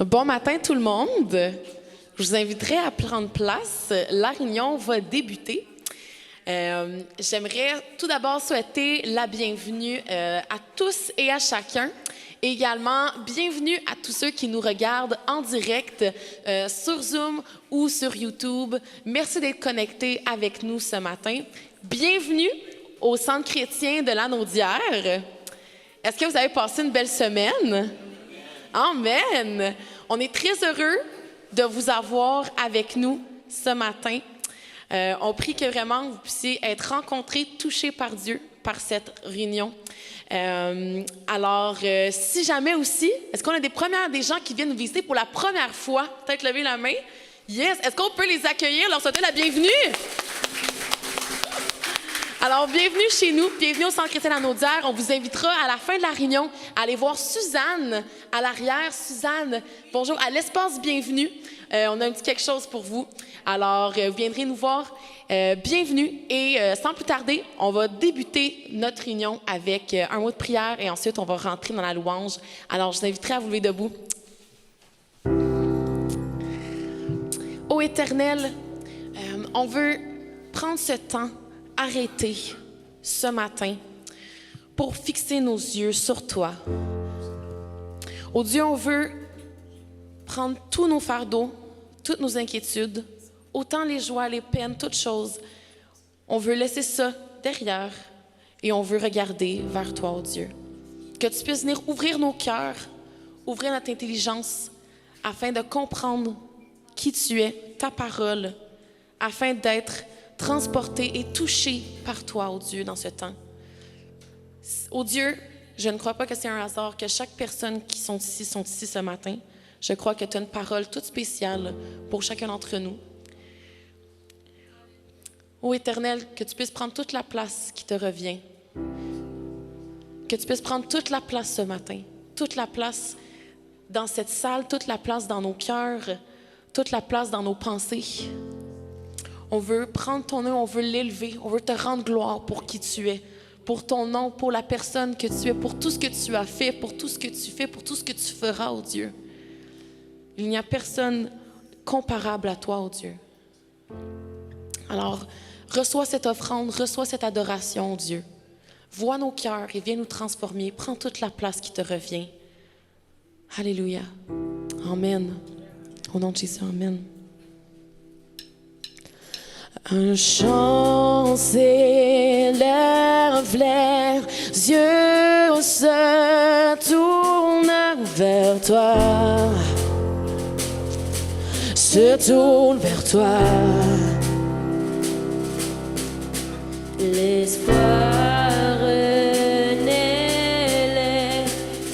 Bon matin tout le monde. Je vous inviterai à prendre place. La réunion va débuter. J'aimerais tout d'abord souhaiter la bienvenue à tous et à chacun. Et également, bienvenue à tous ceux qui nous regardent en direct sur Zoom ou sur YouTube. Merci d'être connectés avec nous ce matin. Bienvenue au Centre chrétien de Lanaudière. Est-ce que vous avez passé une belle semaine? Amen! On est très heureux de vous avoir avec nous ce matin. On prie que vraiment vous puissiez être rencontrés, touchés par Dieu, par cette réunion. Si jamais aussi, est-ce qu'on a des gens qui viennent nous visiter pour la première fois? Peut-être lever la main. Yes! Est-ce qu'on peut les accueillir, leur souhaiter la bienvenue? Alors, bienvenue chez nous, bienvenue au Centre chrétien Lanaudière. On vous invitera à la fin de la réunion à aller voir Suzanne à l'arrière. Suzanne, bonjour, à l'espace bienvenue. On a un petit quelque chose pour vous. Alors, vous viendrez nous voir. Bienvenue. Et sans plus tarder, on va débuter notre réunion avec un mot de prière et ensuite, on va rentrer dans la louange. Alors, je vous inviterai à vous lever debout. Ô Éternel, on veut prendre ce temps arrêter ce matin pour fixer nos yeux sur toi. Oh Dieu, on veut prendre tous nos fardeaux, toutes nos inquiétudes, autant les joies, les peines, toutes choses. On veut laisser ça derrière et on veut regarder vers toi, oh Dieu. Que tu puisses venir ouvrir nos cœurs, ouvrir notre intelligence afin de comprendre qui tu es, ta parole, afin d'être transporté et touché par toi, oh Dieu, dans ce temps. Oh Dieu, je ne crois pas que c'est un hasard que chaque personne qui sont ici ce matin. Je crois que tu as une parole toute spéciale pour chacun d'entre nous. Ô Éternel, que tu puisses prendre toute la place qui te revient. Que tu puisses prendre toute la place ce matin. Toute la place dans cette salle, toute la place dans nos cœurs, toute la place dans nos pensées. On veut prendre ton nom, on veut l'élever, on veut te rendre gloire pour qui tu es, pour ton nom, pour la personne que tu es, pour tout ce que tu as fait, pour tout ce que tu fais, pour tout ce que tu feras, oh Dieu. Il n'y a personne comparable à toi, oh Dieu. Alors, reçois cette offrande, reçois cette adoration, oh Dieu. Vois nos cœurs et viens nous transformer. Prends toute la place qui te revient. Alléluia. Amen. Au nom de Jésus, amen. Un chant s'élève, les yeux se tournent vers toi, se tournent vers toi. L'espoir renaît, les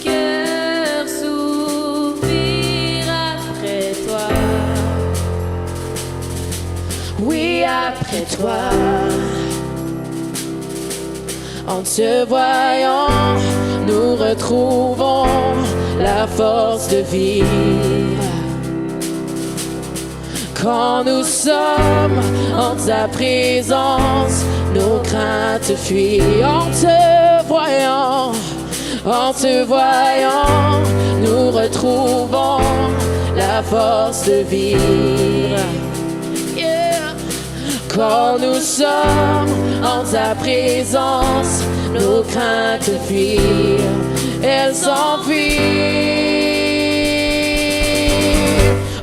cœurs soupirent après toi. Oui, après toi, en te voyant, nous retrouvons la force de vivre. Quand nous sommes en ta présence, nos craintes fuient. En te voyant, nous retrouvons la force de vivre. Quand nous sommes en ta présence, nos craintes fuient, elles s'enfuient.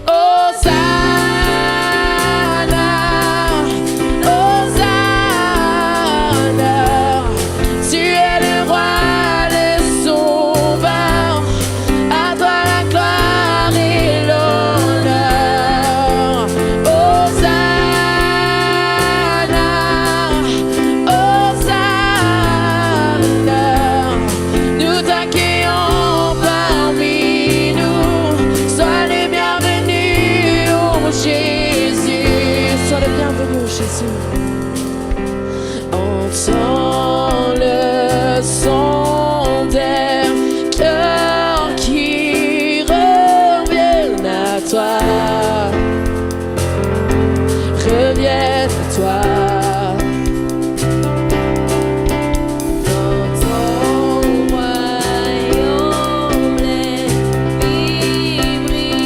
Hosanna, Hosanna, tu es le roi, le sauveur, à toi la gloire et l'honneur. Hosanna, Hosanna, nous t'accueillons parmi nous. Sois le bienvenu, oh Jésus. Sois le bienvenu, oh Jésus. Entends le son des cœurs qui reviennent à toi. Reviennent à toi. Dans ton royaume, les vies brillent.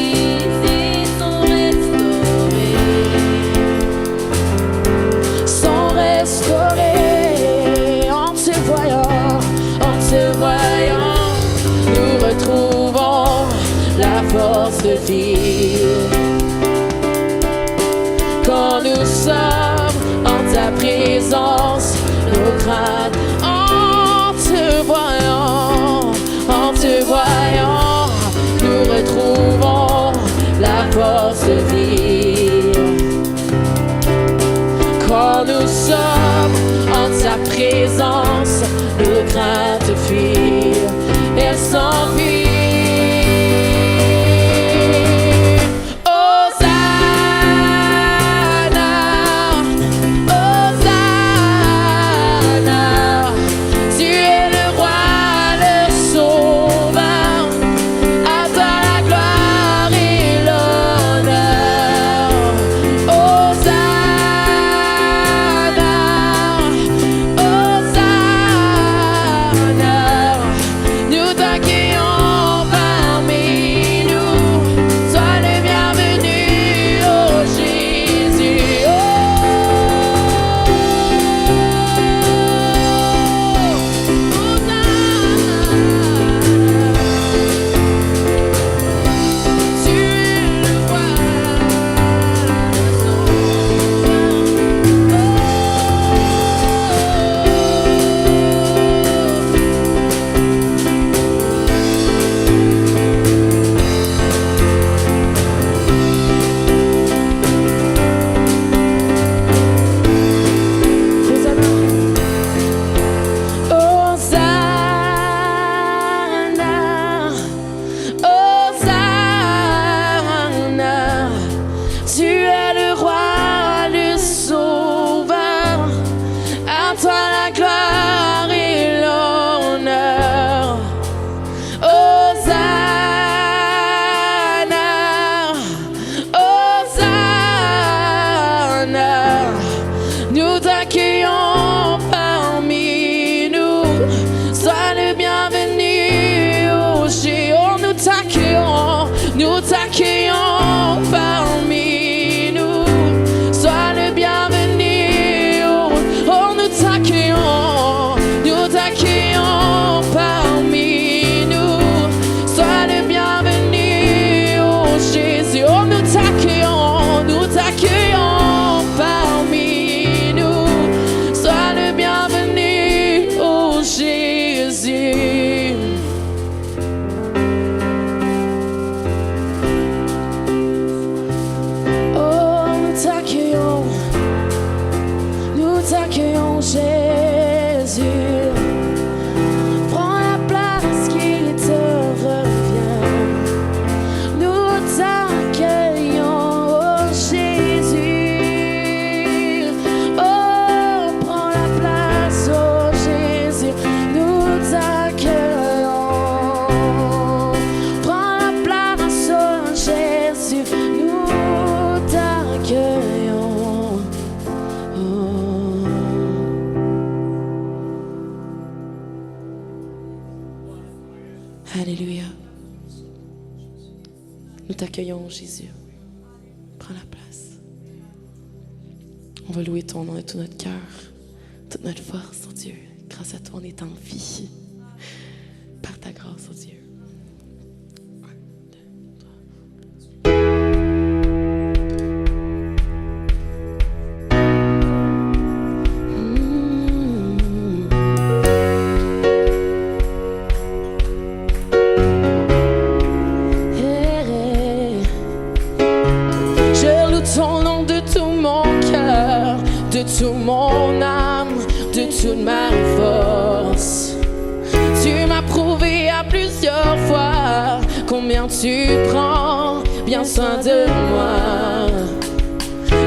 présence, nos craintes. En te voyant, nous retrouvons la force de vivre. Quand nous sommes en ta présence, nos craintes fuient, elles s'enfuient. Nous t'accueillons parmi nous, sois le bienvenu. Oh, nous t'accueillons parmi nous, sois le bienvenu. Oh Jésus, oh nous t'accueillons parmi nous, sois le bienvenu. Oh Jésus. Nous t'accueillons Jésus, prends la place qui te revient. Nous t'accueillons oh Jésus, oh prends la place oh Jésus. Nous t'accueillons, prends la place oh Jésus. Nous t'accueillons. Alléluia. Nous t'accueillons, Jésus. Prends la place. On va louer ton nom de tout notre cœur, toute notre force, oh Dieu. Grâce à toi, on est en vie. Par ta grâce, oh Dieu. Ton nom de tout mon cœur, de toute mon âme, de toute ma force. Tu m'as prouvé à plusieurs fois combien tu prends bien soin de moi.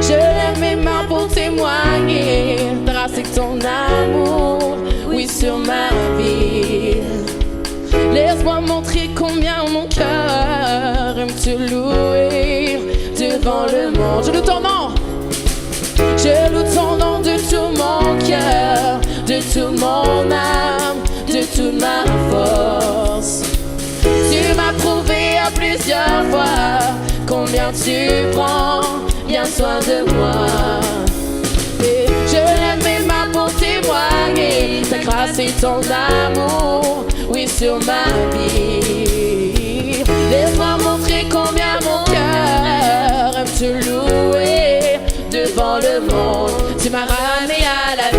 Je lève mes mains pour témoigner, tracer ton amour, oui sur ma vie. Laisse-moi montrer combien mon cœur aime te louer devant le monde. Je loue ton nom. Je loue ton nom de tout mon cœur, de toute mon âme, de toute ma force. Tu m'as prouvé à plusieurs fois combien tu prends bien soin de moi. Et je lève mes mains pour témoigner ta grâce et ton amour, oui sur ma vie. Laisse-moi montrer combien mon cœur aime te louer devant le monde. Tu m'as ramené à la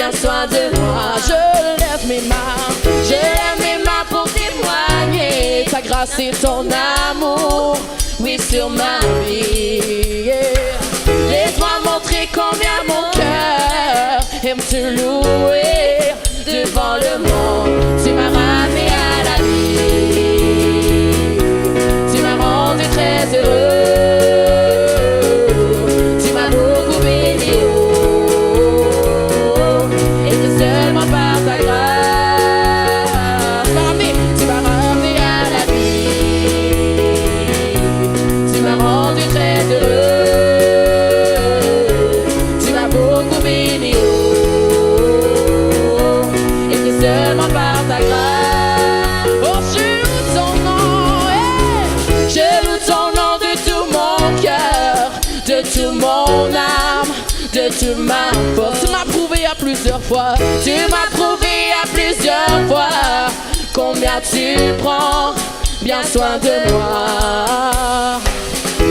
bien soin de moi. Je lève mes mains pour témoigner ta grâce et ton amour, oui, sur ma vie. Laisse-moi montrer combien mon cœur aime te louer devant le monde. Tu m'as ramené à la vie, tu m'as rendu très heureux, tu m'as beaucoup béni, et c'est seulement par ta grâce. Tu m'as ramené à la vie, tu m'as rendu très heureux, tu m'as beaucoup béni, et c'est seulement par ta grâce. Oh, je loue ton nom, je loue ton nom de tout mon cœur, de toute mon âme, de toute ma force. Tu m'as prouvé à plusieurs fois, tu m'as prouvé à plusieurs fois combien tu prends bien soin de moi.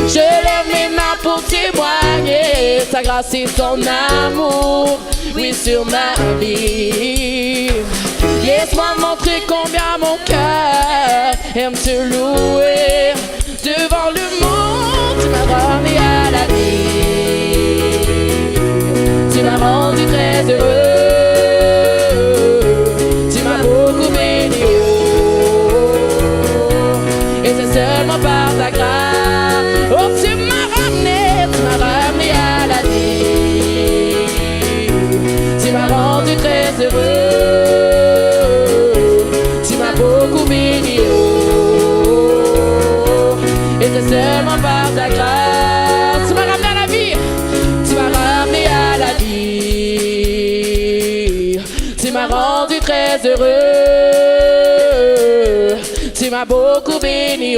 Je lève mes mains pour témoigner ta grâce et ton amour, oui, sur ma vie. Laisse-moi montrer combien mon cœur aime te louer devant le monde. Tu m'as ramené à la vie, tu m'as rendu très heureux, tu m'as beaucoup béni, et c'est seulement par ta grâce. Oh, tu m'as ramené à la vie, tu m'as rendu très heureux, tu m'as beaucoup béni, et c'est seulement par ta grâce. Tu m'as ramené à la vie, tu m'as ramené à la vie, tu m'as rendu très heureux, tu m'as beaucoup béni,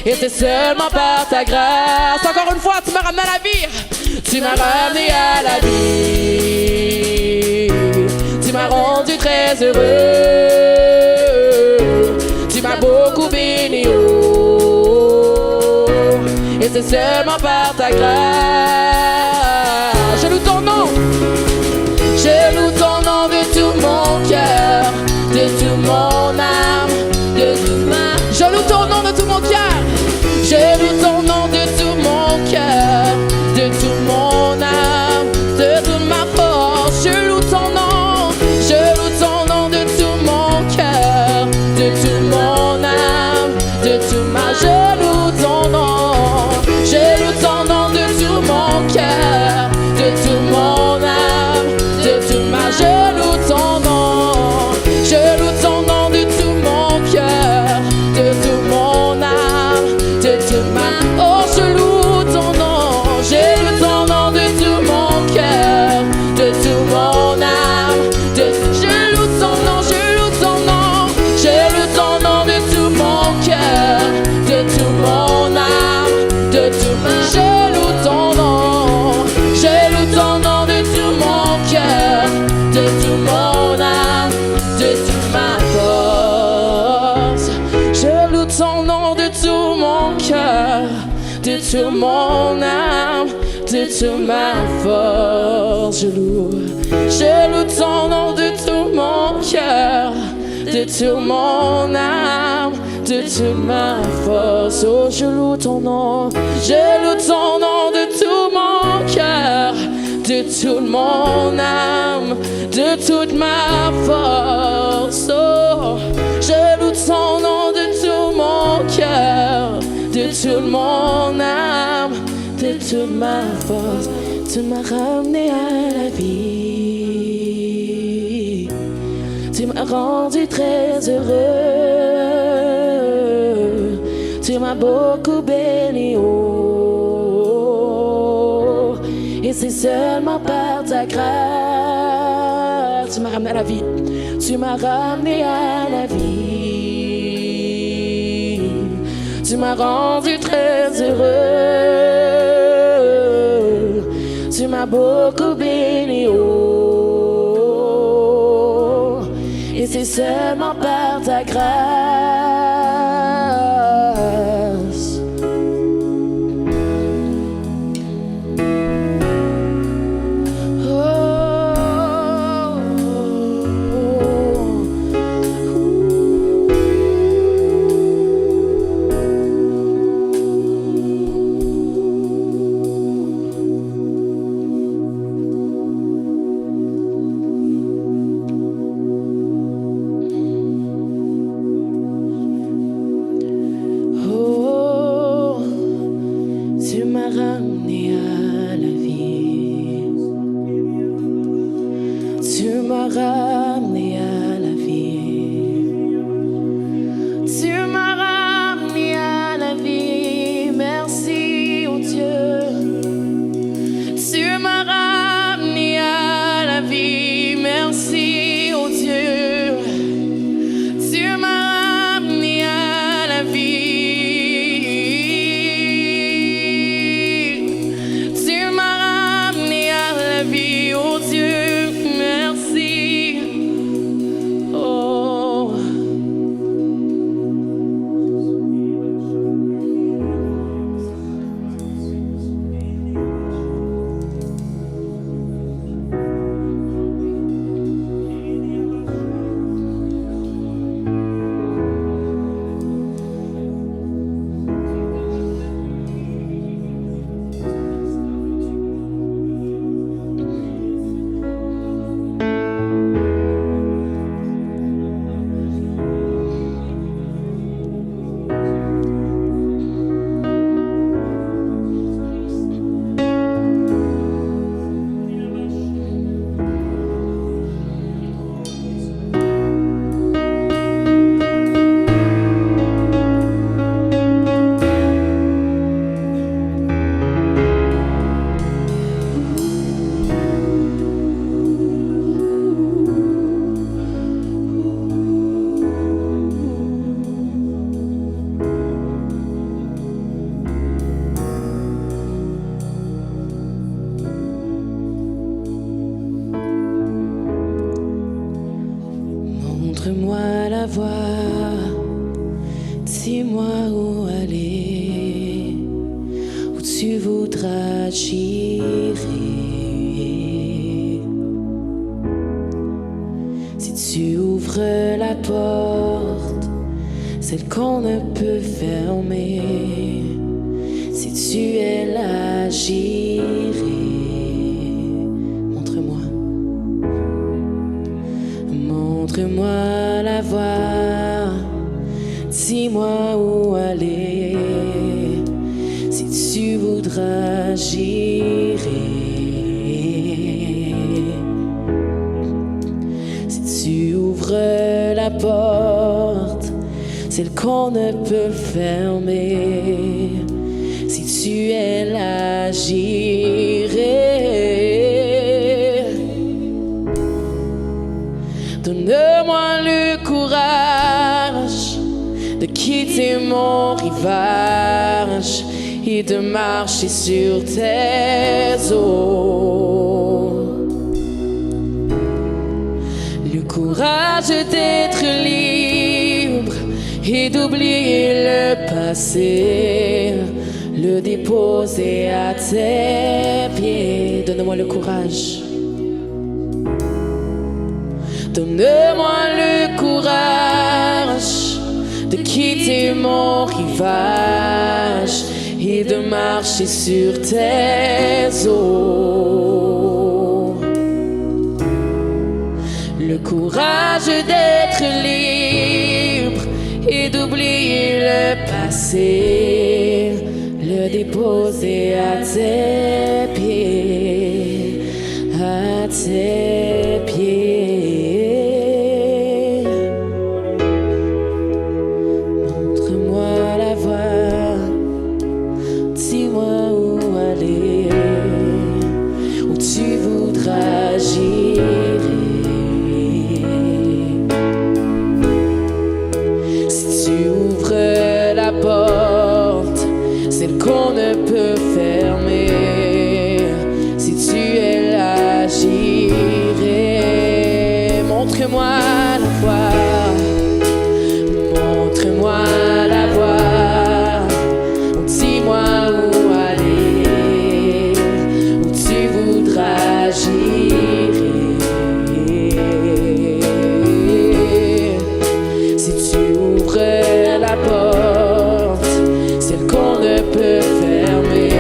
et c'est seulement par ta grâce. Encore une fois, tu m'as ramené à la vie, tu m'as ramené à la vie, tu m'as rendu très heureux, tu m'as beaucoup béni, et c'est seulement par ta grâce. Je loue ton nom, je loue ton nom de tout mon cœur, de toute mon âme, de toute ma... Je loue ton nom de tout mon cœur, je loue ton nom de tout mon cœur, de toute mon âme, de toute ma force. Je loue ton nom, je loue ton nom de tout mon cœur, de toute mon âme, de toute ma... Je loue ton nom, je loue ton nom de tout mon cœur, de toute mon âme, de toute ma... Je loue ton nom, je loue ton nom de tout mon cœur, de toute mon âme, de toute ma... Oh, je loue ton nom, je loue ton nom de tout mon cœur, de toute mon âme, de... Je loue ton nom, je loue ton nom, je loue ton nom de tout mon cœur, de toute mon âme, de toute ma... Je loue ton nom, je loue ton nom de tout mon cœur, de toute mon âme, de toute ma force. Je loue ton nom de tout mon cœur, de toute mon âme, de toute ma force. Je loue ton nom de tout mon cœur, de toute mon âme, de toute ma force. Oh, je loue ton nom, je loue ton nom de tout mon cœur, de toute mon âme, de toute ma force. Oh, je loue ton nom de tout mon cœur, de toute mon âme, de toute ma force. Tu m'as ramené à la vie, tu m'as rendu très heureux, tu m'as beaucoup béni, oh, et c'est seulement par ta grâce. Tu m'as ramené à la vie, tu m'as ramené à la vie, tu m'as rendu très heureux, tu m'as beaucoup béni, oh, et c'est seulement par ta grâce. ramené à la vie. Tu m'as ramené à la vie. Tu m'as ramené à la vie. Merci, oh Dieu. Tu m'as ramené à la vie. Merci, oh Dieu. Tu m'as ramené à la vie. Tu m'as ramené à la vie, oh Dieu. Merci. Oh. Montre-moi la voie, dis-moi où aller, où tu voudras j'irai. Si tu ouvres la porte, celle qu'on ne peut fermer, si tu es là, j'irai. Montre-moi la voie, dis-moi où aller, si tu voudras j'irai. Si tu ouvres la porte, celle qu'on ne peut fermer, si tu es là, j'irai. Donne-moi le courage de quitter mon rivage et de marcher sur tes eaux. Le courage d'être libre et d'oublier le passé, le déposer à tes pieds. Donne-moi le courage. Donne-moi le courage de quitter mon rivage et de marcher sur tes eaux. Le courage d'être libre et d'oublier le passé, le déposer à tes pieds, à tes pieds. Dis-moi où aller, où tu voudras j'irai. Si tu ouvres la porte, celle qu'on ne peut fermer, si tu es là, j'irai. Montre-moi la voie, montre-moi la voie. Dis-moi où aller, où tu voudras j'irai. Si tu ouvres la porte, celle qu'on ne peut fermer,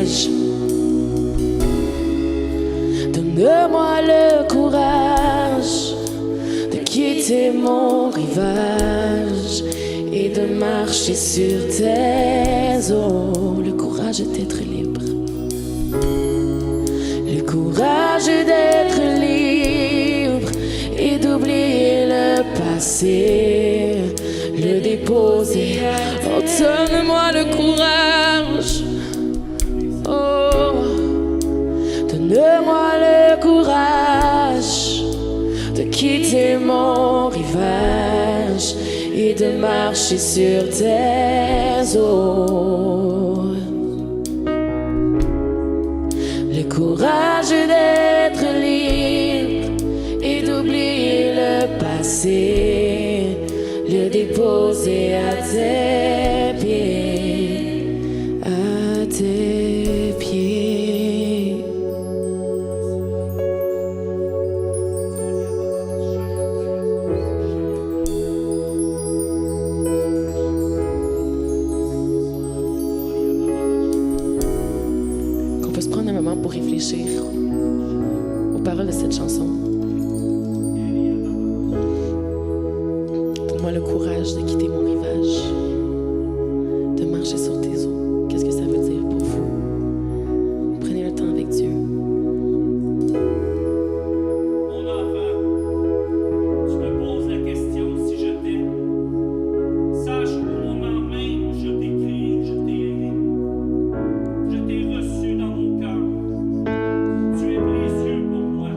courage. Donne-moi le courage de quitter mon rivage et de marcher sur tes eaux. Le courage d'être libre. Le courage d'être libre et d'oublier le passé, le déposer. Oh, donne-moi le courage. Oh, donne-moi le courage de quitter mon rivage et de marcher sur tes eaux. Le courage d'être libre et d'oublier le passé, le déposer à tes pieds, à tes pieds. Qu'on peut se prendre un moment pour réfléchir aux paroles de cette chanson. Donne-moi le courage de quitter mon rivage, de marcher sur tes eaux. Qu'est-ce que ça veut dire pour vous? Prenez le temps avec Dieu. Mon enfant, tu me poses la question si je t'aime. Sache qu'au moment même où je t'ai créé, je t'ai aimé. Je t'ai reçu dans mon cœur. Tu es précieux pour moi.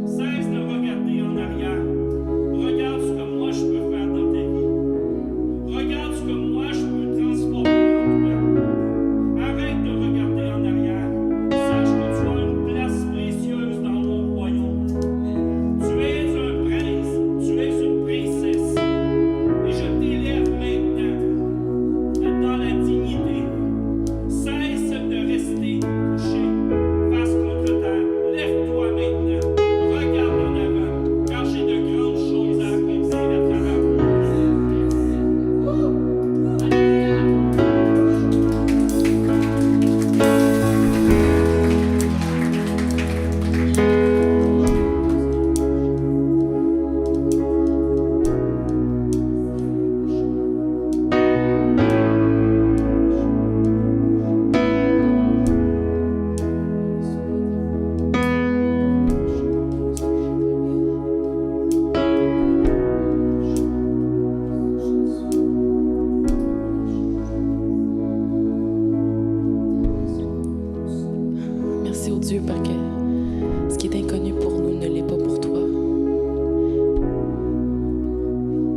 Cesse de regarder en arrière. Regarde ce que moi je peux faire dans ta vie. Regarde ce que moi je peux transformer en toi. Arrête de regarder en arrière. Sache que tu as une place précieuse dans mon royaume. Tu es un prince, tu es une princesse. Et je t'élève maintenant dans la dignité. Cesse de rester couché face contre terre. Lève-toi maintenant. Regarde en avant, car j'ai de grandes choses à accomplir à travers vous. Merci au Dieu parce que ce qui est inconnu pour nous ne l'est pas pour toi.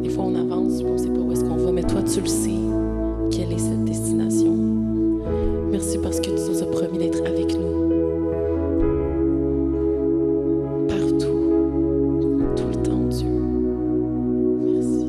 Des fois, on avance et on ne sait pas où est-ce qu'on va, mais toi, tu le sais. Quelle est cette destination? Merci parce que tu nous as promis d'être avec nous. Partout. Tout le temps, Dieu. Merci.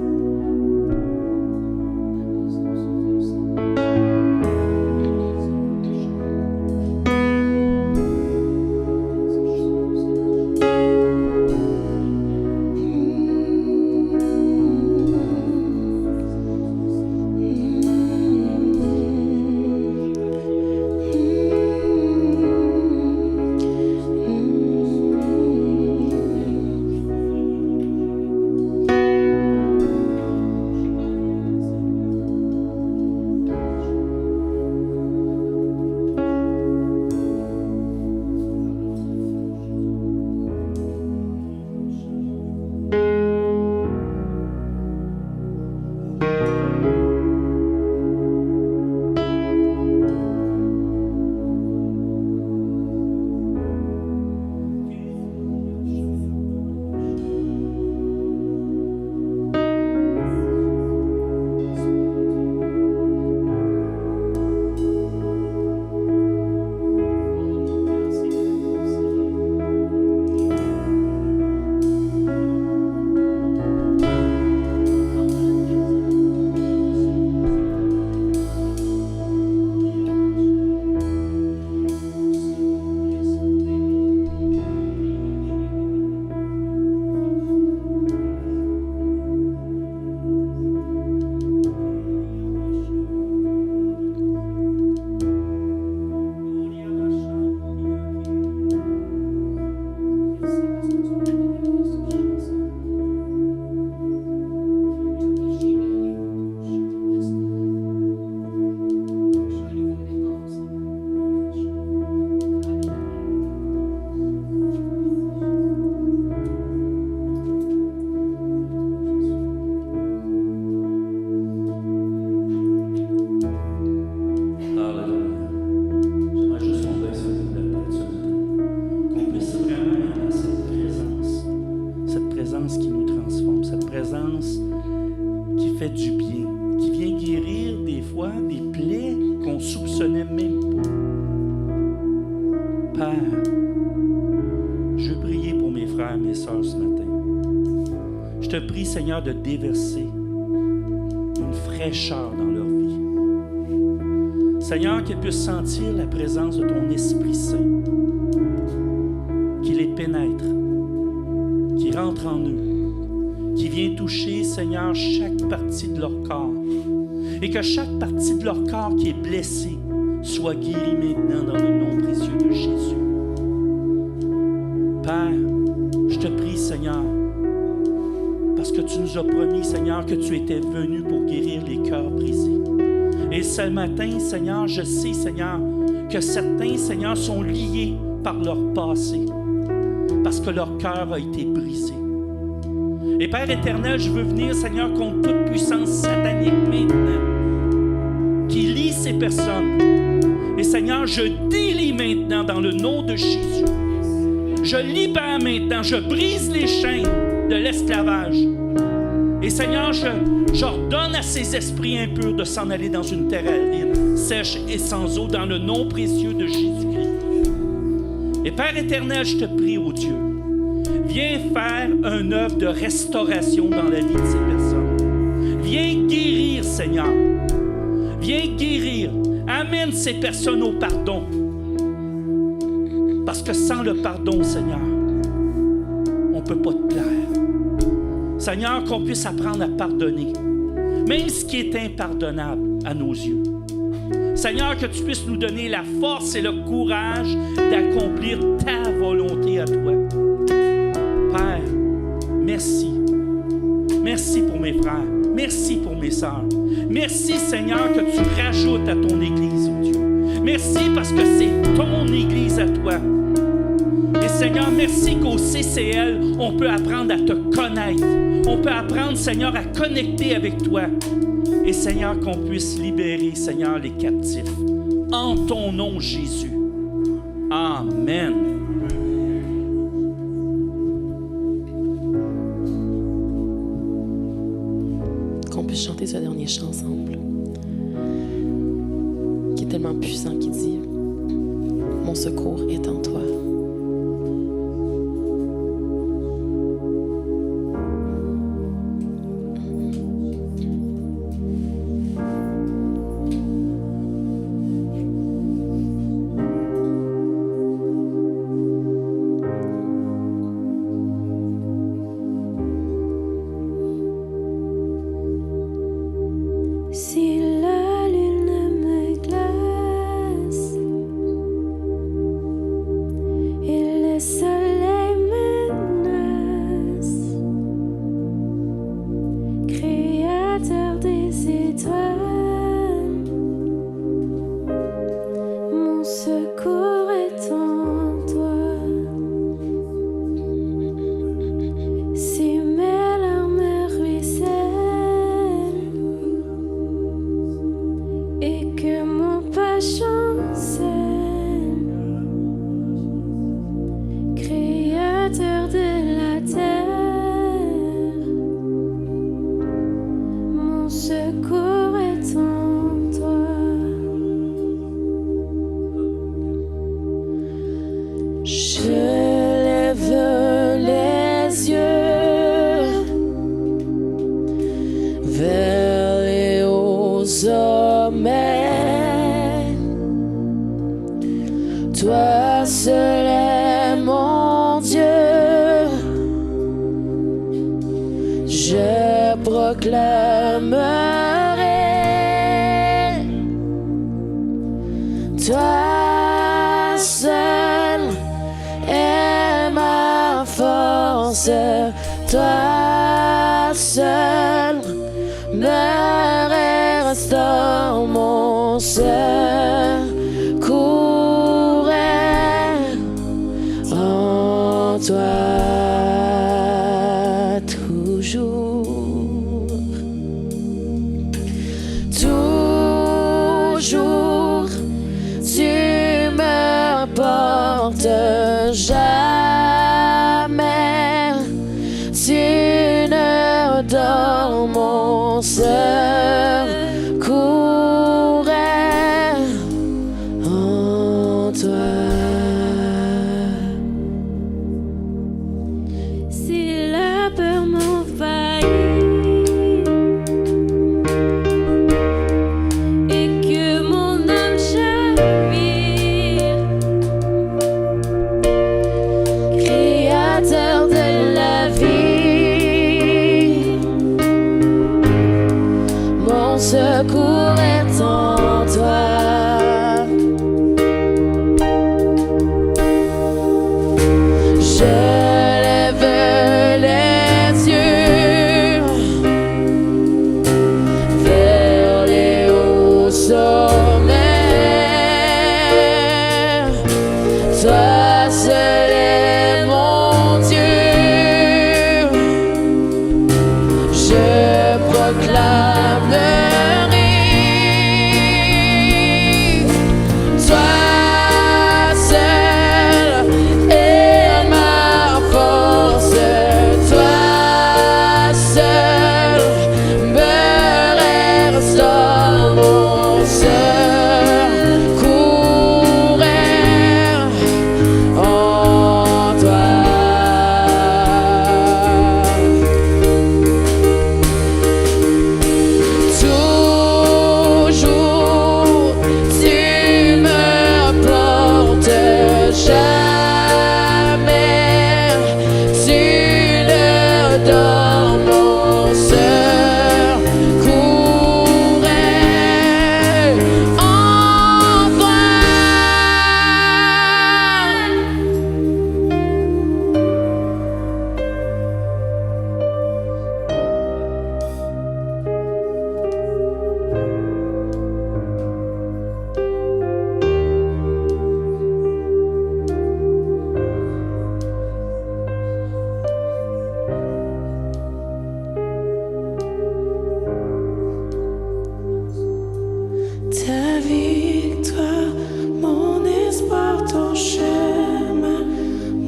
Père, je veux prier pour mes frères et mes sœurs ce matin. Je te prie, Seigneur, de déverser une fraîcheur dans leur vie. Seigneur, qu'ils puissent sentir la présence de ton Esprit Saint, qui les pénètre, qui rentre en eux, qui vient toucher, Seigneur, chaque partie de leur corps, et que chaque partie de leur corps qui est blessée soit guérie maintenant dans le nom précieux de Jésus. Père, je te prie, Seigneur, parce que tu nous as promis, Seigneur, que tu étais venu pour guérir les cœurs brisés. Et ce matin, Seigneur, je sais, Seigneur, que certains, Seigneur, sont liés par leur passé, parce que leur cœur a été brisé. Et Père éternel, je veux venir, Seigneur, contre toute puissance satanique maintenant, qui lie ces personnes. Et Seigneur, je délie maintenant dans le nom de Jésus. Je libère maintenant, je brise les chaînes de l'esclavage. Et Seigneur, j'ordonne à ces esprits impurs de s'en aller dans une terre aride, sèche et sans eau, dans le nom précieux de Jésus-Christ. Et Père éternel, je te prie, ô Dieu, viens faire une œuvre de restauration dans la vie de ces personnes. Viens guérir, Seigneur. Viens guérir. Amène ces personnes au pardon. Parce que sans le pardon, Seigneur, on ne peut pas te plaire. Seigneur, qu'on puisse apprendre à pardonner, même ce qui est impardonnable à nos yeux. Seigneur, que tu puisses nous donner la force et le courage d'accomplir ta volonté à toi. Père, merci. Merci pour mes frères. Merci pour mes sœurs. Merci, Seigneur, que tu rajoutes à ton Église, oh Dieu. Merci parce que c'est ton Église à toi. Et Seigneur, merci qu'au CCL, on peut apprendre à te connaître. On peut apprendre, Seigneur, à connecter avec toi. Et Seigneur, qu'on puisse libérer, Seigneur, les captifs. En ton nom, Jésus. Amen. Qu'on puisse chanter ce dernier chant ensemble, qui est tellement puissant, qui dit « Mon secours est en toi ». Si la lune me glace et le soleil menace, Créateur des étoiles, mon secours est en toi. Si mes larmes ruissellent et que mon pas chancelle, Créateur de la terre, mon secours est en toi. Je lève les yeux vers les hauts sommets. Toi seul est mon Dieu. Je proclamerai. Toi seul est ma force. Toi seul me restaure, mon secours est en toi toujours. Toujours tu me portes. seul est mon Dieu. Je proclamerai, toi seul est ma force, toi seul me restaure mon secours est en toi. Toujours tu me portes, jamais tu le donnes mon secours est en toi. Ta victoire, mon espoir, ton chemin,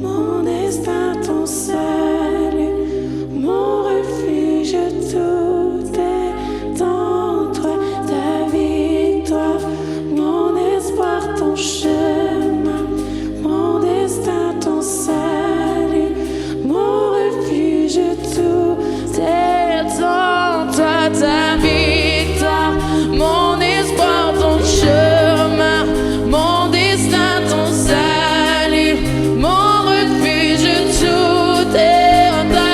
mon destin, ton salut, mon refuge, tout est en toi. Ta victoire, mon espoir, ton chemin, mon destin, ton salut, mon refuge, tout est en toi. Ta victoire, mon espoir, ton chemin, mon destin, ton salut, mon refuge, tout est en toi.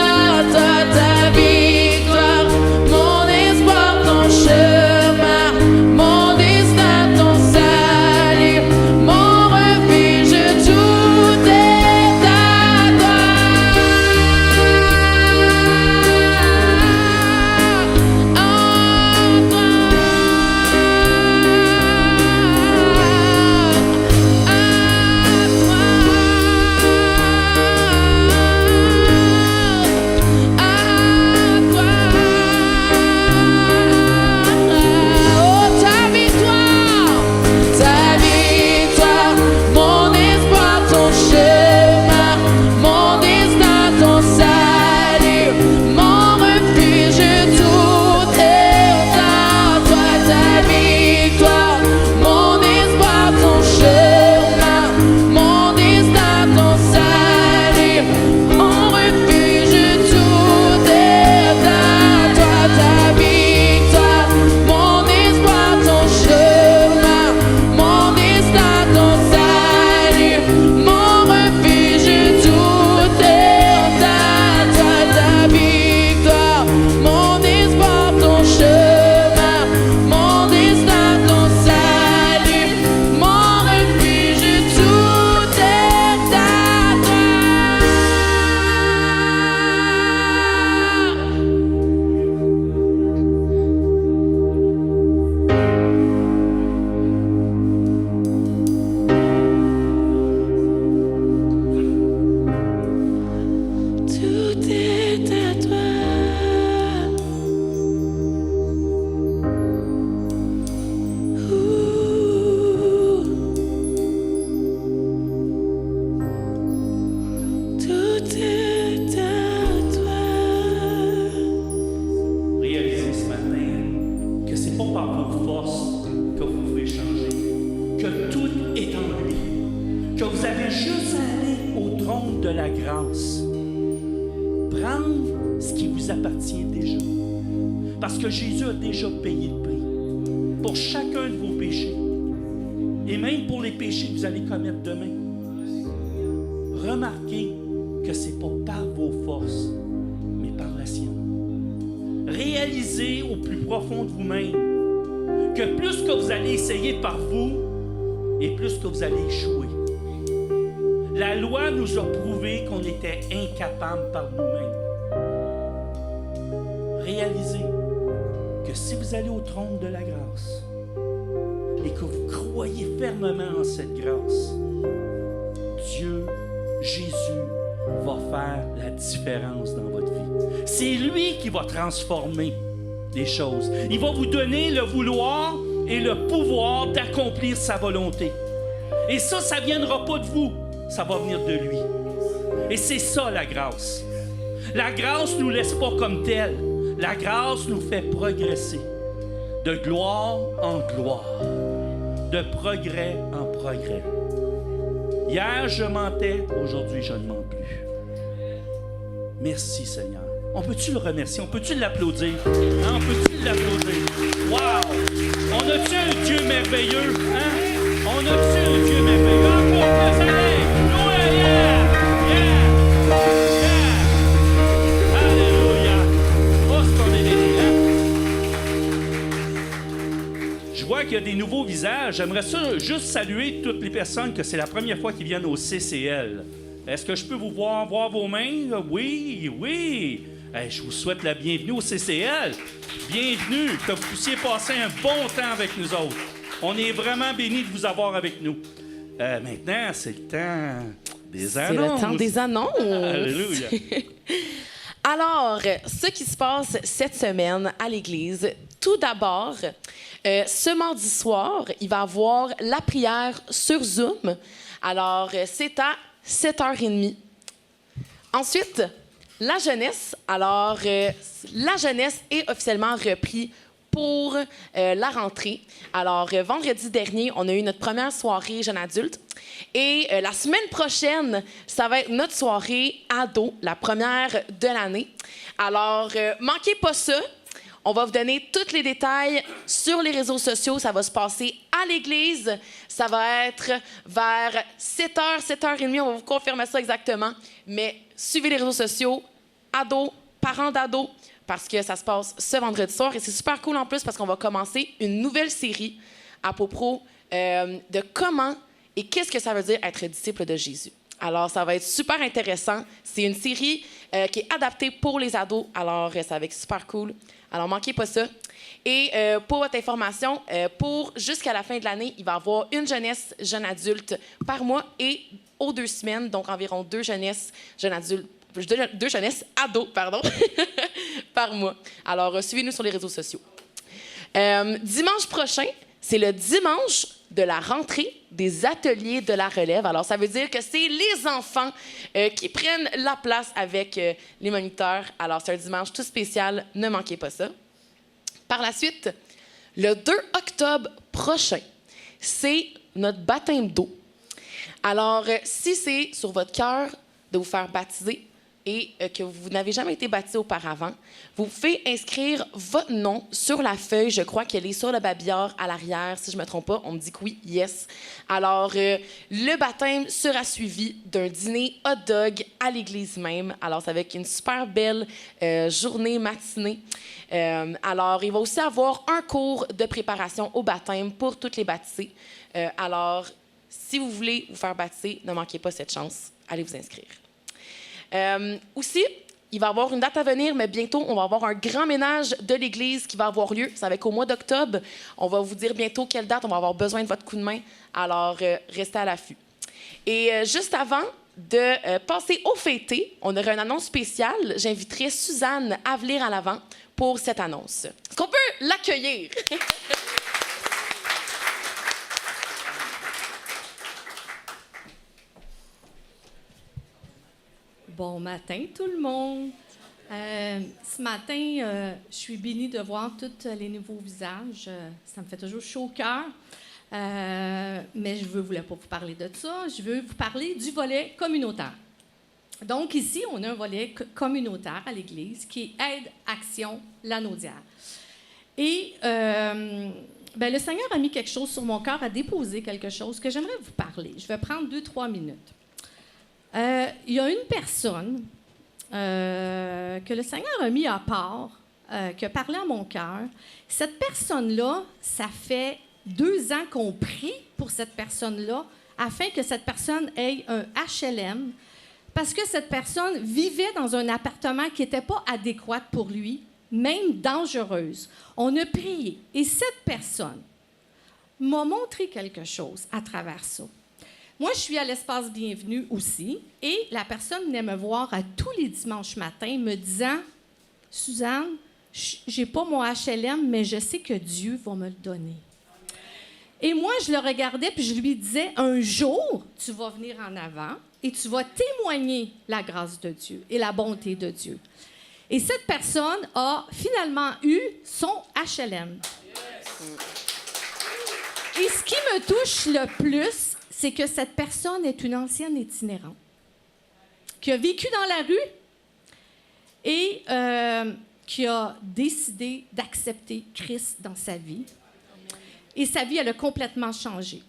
Ta victoire, mon espoir, ton chemin, mon destin, ton salut, mon refuge, tout est à toi. Tout est à toi. Tout est à toi. Réalisez ce matin que c'est pas par vos forces que vous pouvez changer, que tout est en lui, que vous avez juste à aller au trône de la grâce, prendre ce qui vous appartient déjà, parce que Jésus a déjà payé le prix pour chacun de vos péchés, et même pour les péchés que vous allez commettre demain. Remarquez que c'est pas par vos forces, mais par la sienne. Réalisez au plus profond de vous-même que plus que vous allez essayer par vous, et plus que vous allez échouer. La loi nous a prouvé qu'on était incapables par nous-mêmes. Réalisez que si vous allez au trône de la grâce et que vous croyez fermement en cette grâce, Dieu différence dans votre vie. C'est lui qui va transformer les choses. Il va vous donner le vouloir et le pouvoir d'accomplir sa volonté. Et ça ne viendra pas de vous, ça va venir de lui. Et c'est ça la grâce. La grâce ne nous laisse pas comme telle. La grâce nous fait progresser de gloire en gloire, de progrès en progrès. Hier, je mentais, aujourd'hui, je ne mens plus. Merci, Seigneur. On peut-tu le remercier? On peut-tu l'applaudir? Hein? On peut-tu l'applaudir? Wow! On a-tu un Dieu merveilleux? Hein? On a-tu un Dieu merveilleux? Encore plus, allez! Yeah! Yeah! Yeah! Alléluia! Oh, c'est qu'on est béni, hein? Je vois qu'il y a des nouveaux visages. J'aimerais ça juste saluer toutes les personnes que c'est la première fois qu'ils viennent au CCL. Est-ce que je peux vous voir vos mains? Oui, oui! Hey, je vous souhaite la bienvenue au CCL. Bienvenue, que vous puissiez passer un bon temps avec nous autres. On est vraiment bénis de vous avoir avec nous. Maintenant, c'est le temps des annonces. C'est le temps des annonces. Alléluia. Alors, ce qui se passe cette semaine à l'Église, tout d'abord, ce mardi soir, il va y avoir la prière sur Zoom. Alors, c'est à 7h30. Ensuite, la jeunesse. Alors, la jeunesse est officiellement reprise pour la rentrée. Alors, vendredi dernier, on a eu notre première soirée jeune adulte. Et la semaine prochaine, ça va être notre soirée ado, la première de l'année. Alors, manquez pas ça. On va vous donner tous les détails sur les réseaux sociaux. Ça va se passer à l'église. Ça va être vers 7h, 7h30. On va vous confirmer ça exactement. Mais suivez les réseaux sociaux, ados, parents d'ados, parce que ça se passe ce vendredi soir. Et c'est super cool en plus parce qu'on va commencer une nouvelle série à propos de comment et qu'est-ce que ça veut dire être disciple de Jésus. Alors, ça va être super intéressant. C'est une série qui est adaptée pour les ados. Alors, ça va être super cool. Alors, manquez pas ça. Et pour votre information, pour jusqu'à la fin de l'année, il va y avoir une jeunesse jeune adulte par mois et aux 2 semaines, donc environ 2 jeunesses jeunes adultes, 2 jeunesses ados, pardon, par mois. Alors, suivez-nous sur les réseaux sociaux. Dimanche prochain, c'est le dimanche de la rentrée des ateliers de la relève. Alors, ça veut dire que c'est les enfants qui prennent la place avec les moniteurs. Alors, c'est un dimanche tout spécial. Ne manquez pas ça. Par la suite, le 2 octobre prochain, c'est notre baptême d'eau. Alors, si c'est sur votre cœur de vous faire baptiser et que vous n'avez jamais été baptisé auparavant, vous pouvez inscrire votre nom sur la feuille. Je crois qu'elle est sur le babillard à l'arrière. Si je ne me trompe pas, on me dit que oui, yes. Alors, le baptême sera suivi d'un dîner hot dog à l'église même. Alors, c'est avec une super belle journée matinée. Alors, il va aussi avoir un cours de préparation au baptême pour toutes les baptisés. Alors, si vous voulez vous faire baptiser, ne manquez pas cette chance. Allez vous inscrire. Aussi, il va y avoir une date à venir, mais bientôt, on va avoir un grand ménage de l'Église qui va avoir lieu. Ça va être au mois d'octobre. On va vous dire bientôt quelle date. On va avoir besoin de votre coup de main. Alors, restez à l'affût. Et juste avant de passer au fêté, on aura une annonce spéciale. J'inviterai Suzanne à venir à l'avant pour cette annonce. Est-ce qu'on peut l'accueillir? Bon matin, tout le monde. Ce matin, je suis bénie de voir tous les nouveaux visages. Ça me fait toujours chaud au cœur. Mais je ne voulais pas vous parler de ça. Je veux vous parler du volet communautaire. Donc, ici, on a un volet communautaire à l'Église qui est Aide Action Lanaudière. Et le Seigneur a mis quelque chose sur mon cœur, a déposé quelque chose que j'aimerais vous parler. Je vais prendre 2-3 minutes. Il y a une personne que le Seigneur a mis à part, qui a parlé à mon cœur. Cette personne-là, ça fait 2 ans qu'on prie pour cette personne-là afin que cette personne ait un HLM parce que cette personne vivait dans un appartement qui n'était pas adéquat pour lui, même dangereuse. On a prié et cette personne m'a montré quelque chose à travers ça. Moi, je suis à l'espace Bienvenue aussi, et la personne venait me voir à tous les dimanches matins me disant « Suzanne, j'ai pas mon HLM, mais je sais que Dieu va me le donner. » Et moi, je le regardais, puis je lui disais « Un jour, tu vas venir en avant et tu vas témoigner la grâce de Dieu et la bonté de Dieu. » Et cette personne a finalement eu son HLM. Et ce qui me touche le plus, c'est que cette personne est une ancienne itinérante qui a vécu dans la rue et qui a décidé d'accepter Christ dans sa vie. Et sa vie, elle a complètement changé.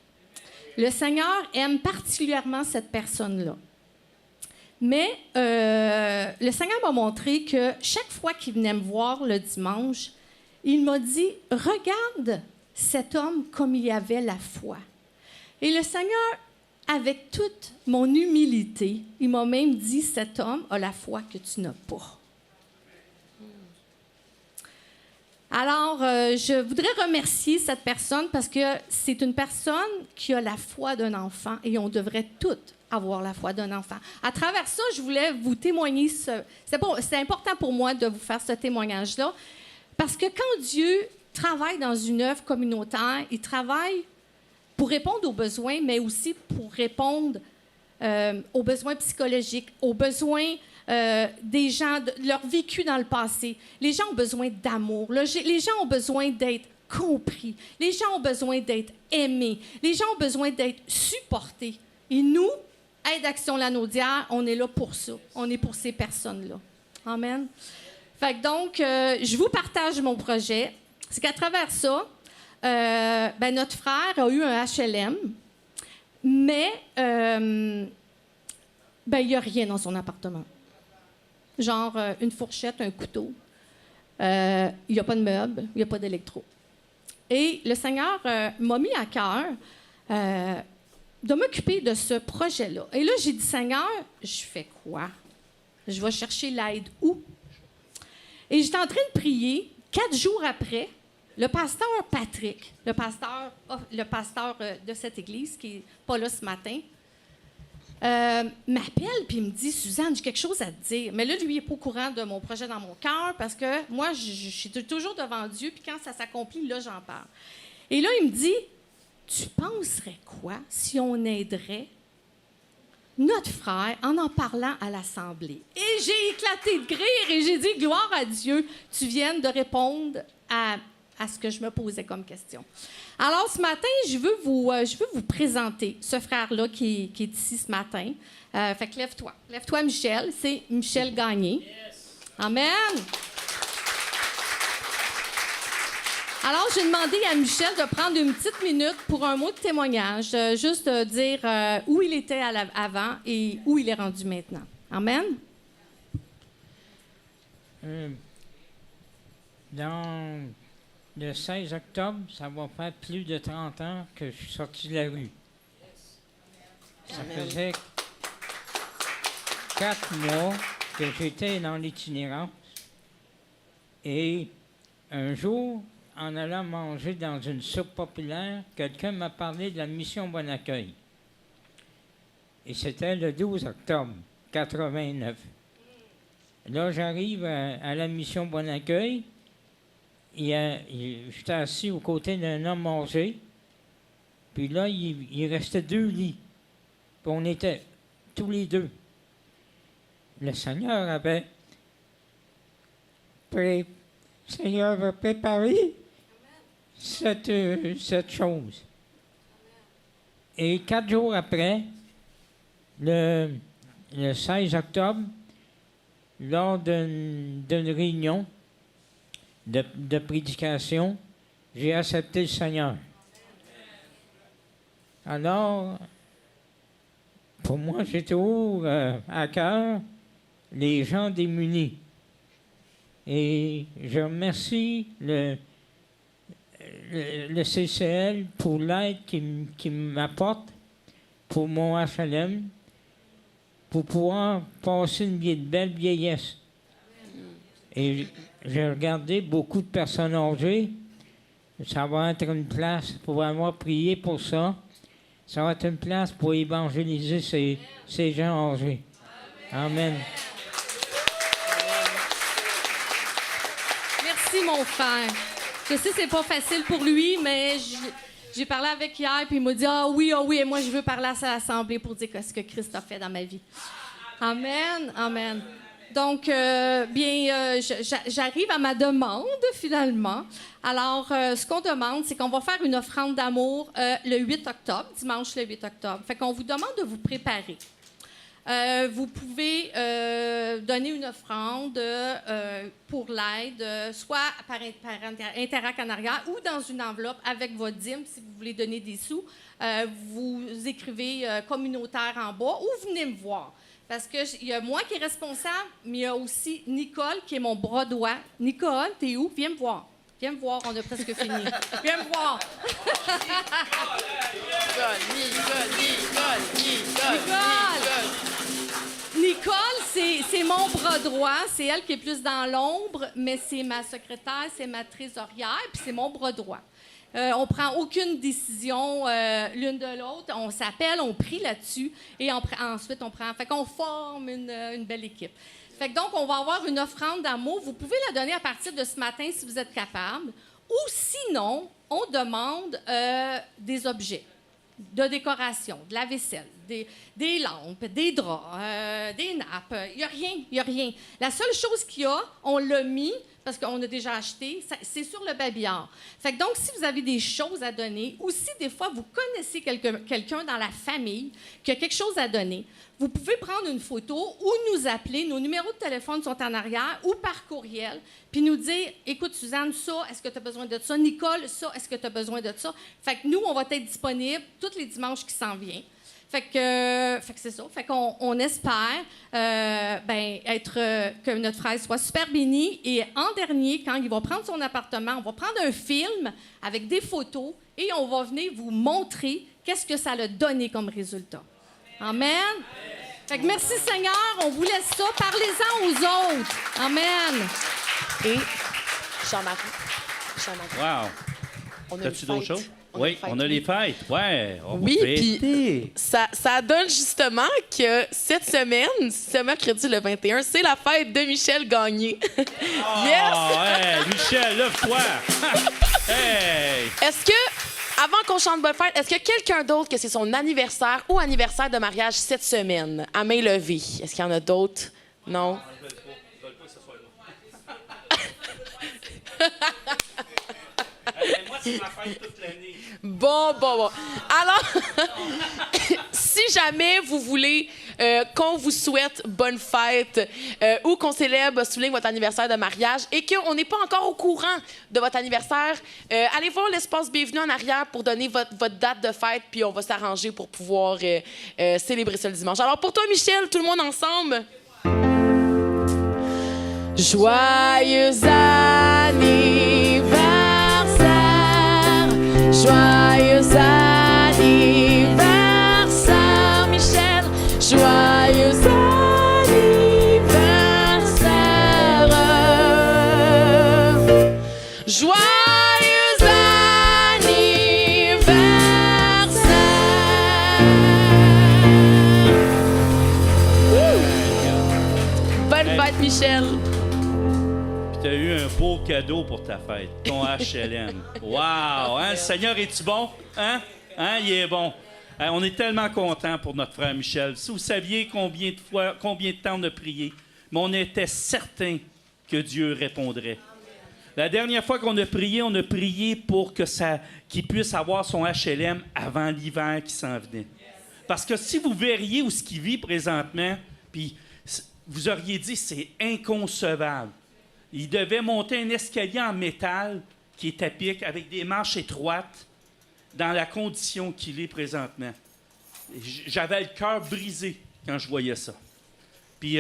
Le Seigneur aime particulièrement cette personne-là. Mais le Seigneur m'a montré que chaque fois qu'il venait me voir le dimanche, il m'a dit « Regarde cet homme comme il y avait la foi. » Et le Seigneur, avec toute mon humilité, il m'a même dit « Cet homme a la foi que tu n'as pas. » Alors, je voudrais remercier cette personne parce que c'est une personne qui a la foi d'un enfant et on devrait toutes avoir la foi d'un enfant. À travers ça, je voulais vous témoigner. C'est important pour moi de vous faire ce témoignage-là parce que quand Dieu travaille dans une œuvre communautaire, il travaille pour répondre aux besoins, mais aussi pour répondre aux besoins psychologiques, aux besoins des gens, de leur vécu dans le passé. Les gens ont besoin d'amour. Les gens ont besoin d'être compris. Les gens ont besoin d'être aimés. Les gens ont besoin d'être supportés. Et nous, Aide Action Lanaudière, on est là pour ça. On est pour ces personnes-là. Amen. Fait que donc, je vous partage mon projet. C'est qu'à travers ça, notre frère a eu un HLM, mais il n'y a rien dans son appartement. Genre une fourchette, un couteau. Il n'y a pas de meubles, il n'y a pas d'électro. Et le Seigneur m'a mis à cœur de m'occuper de ce projet-là. Et là, j'ai dit, Seigneur, je fais quoi? Je vais chercher l'aide où? Et j'étais en train de prier. 4 jours après, le pasteur Patrick, le pasteur de cette église, qui n'est pas là ce matin, m'appelle puis il me dit « Suzanne, j'ai quelque chose à te dire. » Mais là, lui, il n'est pas au courant de mon projet dans mon cœur parce que moi, je suis toujours devant Dieu puis quand ça s'accomplit, là, j'en parle. Et là, il me dit « Tu penserais quoi si on aiderait notre frère en parlant à l'Assemblée? » Et j'ai éclaté de rire et j'ai dit « Gloire à Dieu, tu viens de répondre à ce que je me posais comme question. » Alors, ce matin, je veux vous présenter ce frère-là qui est ici ce matin. Fait que lève-toi. Lève-toi, Michel. C'est Michel Gagné. Yes. Amen. Alors, j'ai demandé à Michel de prendre une petite minute pour un mot de témoignage, juste dire où il était avant et où il est rendu maintenant. Amen. Dans le 16 octobre, ça va faire plus de 30 ans que je suis sorti de la rue. Ça faisait 4 mois que j'étais dans l'itinérance. Et un jour, en allant manger dans une soupe populaire, quelqu'un m'a parlé de la mission Bon Accueil. Et c'était le 12 octobre 89. Là, j'arrive à la mission Bon Accueil. J'étais assis aux côtés d'un homme âgé. Puis là, il restait 2 lits. Puis on était tous les 2. Le Seigneur avait préparé cette chose. Et 4 jours après, le 16 octobre, lors d'une réunion de prédication, j'ai accepté le Seigneur. Alors, pour moi, j'ai toujours à cœur les gens démunis. Et je remercie le CCL pour l'aide qu'il m'apporte pour mon HLM, pour pouvoir passer une belle vieillesse. Et j'ai regardé beaucoup de personnes âgées. Ça va être une place pour avoir prié pour ça. ça va être une place pour évangéliser ces gens âgés. Amen. Merci, mon frère. Je sais que c'est pas facile pour lui, mais j'ai parlé avec hier, puis il m'a dit ah oui, et moi, je veux parler à sa assemblée pour dire ce que Christ a fait dans ma vie. Amen, amen. Donc, j'arrive à ma demande, finalement. Alors, ce qu'on demande, c'est qu'on va faire une offrande d'amour le 8 octobre, dimanche le 8 octobre. Fait qu'on vous demande de vous préparer. Vous pouvez donner une offrande pour l'aide, soit par Interac en arrière ou dans une enveloppe avec votre dîme, si vous voulez donner des sous. Vous écrivez communautaire en bas ou venez me voir. Parce qu'il y a moi qui est responsable, mais il y a aussi Nicole qui est mon bras droit. Nicole, t'es où? Viens me voir. Viens me voir, on a presque fini. Viens me voir. Nicole, c'est mon bras droit. C'est elle qui est plus dans l'ombre, mais c'est ma secrétaire, c'est ma trésorière, puis c'est mon bras droit. On prend aucune décision l'une de l'autre. On s'appelle, on prie là-dessus et ensuite on prend. Fait qu'on forme une belle équipe. Fait que donc, on va avoir une offrande d'amour. Vous pouvez la donner à partir de ce matin si vous êtes capable. Ou sinon, on demande des objets de décoration, de la vaisselle, des lampes, des draps, des nappes. Il n'y a rien. La seule chose qu'il y a, on l'a mis, parce qu'on a déjà acheté, c'est sur le babillard. Fait que donc, si vous avez des choses à donner, ou si des fois vous connaissez quelqu'un dans la famille qui a quelque chose à donner, vous pouvez prendre une photo ou nous appeler. Nos numéros de téléphone sont en arrière ou par courriel, puis nous dire « Écoute, Suzanne, ça, est-ce que tu as besoin de ça? Être ça, est-ce que tu as besoin de ça? » Fait que nous, on va être disponibles tous les dimanches qui s'en viennent. Fait que c'est ça. Fait qu'on espère que notre frère soit super béni. Et en dernier, quand il va prendre son appartement, on va prendre un film avec des photos et on va venir vous montrer qu'est-ce que ça a donné comme résultat. Amen. Fait que merci Seigneur, on vous laisse ça. Parlez-en aux autres. Amen. Et Jean-Marie. Wow. On a T'as-tu une d'autres fête. choses? Oui, on a les fêtes. Ouais, on Oui, va puis fêter. ça donne justement que cette semaine, ce mercredi le 21, c'est la fête de Michel Gagné. Hey, Michel, lève-toi. Hey! Est-ce que, avant qu'on chante bonne fête, est-ce qu'il y a quelqu'un d'autre que c'est son anniversaire ou anniversaire de mariage cette semaine? À main levée. Est-ce qu'il y en a d'autres? Non? Moi, c'est ma fête toute l'année. Bon. Alors, si jamais vous voulez qu'on vous souhaite bonne fête ou qu'on souligne votre anniversaire de mariage et qu'on n'est pas encore au courant de votre anniversaire, allez voir l'espace Bienvenue en arrière pour donner votre date de fête, puis on va s'arranger pour pouvoir célébrer ça le dimanche. Alors, pour toi, Michel, tout le monde ensemble. Joyeux anniversaire, joyeux anniversaire, Michel, joyeux anniversaire, joyeux anniversaire. Bonne fête, Michel. Tu as eu un beau cadeau pour ta fête, ton HLM. Wow! Hein? Le Seigneur, es-tu bon? Hein? Il est bon. On est tellement contents pour notre frère Michel. Si vous saviez combien de temps on a prié, mais on était certain que Dieu répondrait. La dernière fois qu'on a prié pour qu'il puisse avoir son HLM avant l'hiver qui s'en venait. Parce que si vous verriez où ce qu'il vit présentement, puis vous auriez dit c'est inconcevable. Il devait monter un escalier en métal qui est à pic avec des marches étroites dans la condition qu'il est présentement. J'avais le cœur brisé quand je voyais ça. Puis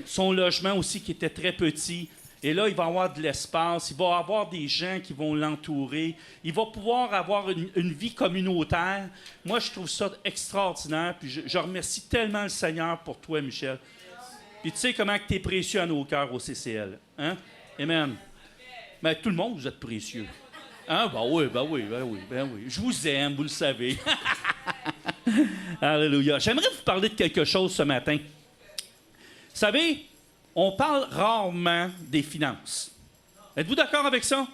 son logement aussi qui était très petit. Et là, il va avoir de l'espace, il va avoir des gens qui vont l'entourer. Il va pouvoir avoir une vie communautaire. Moi, je trouve ça extraordinaire. Puis je remercie tellement le Seigneur pour toi, Michel. Puis tu sais comment tu es précieux à nos cœurs au CCL. Hein? Amen. Mais tout le monde, vous êtes précieux. Hein? Ben oui. Je vous aime, vous le savez. Alléluia. J'aimerais vous parler de quelque chose ce matin. Vous savez, on parle rarement des finances. Êtes-vous d'accord avec ça?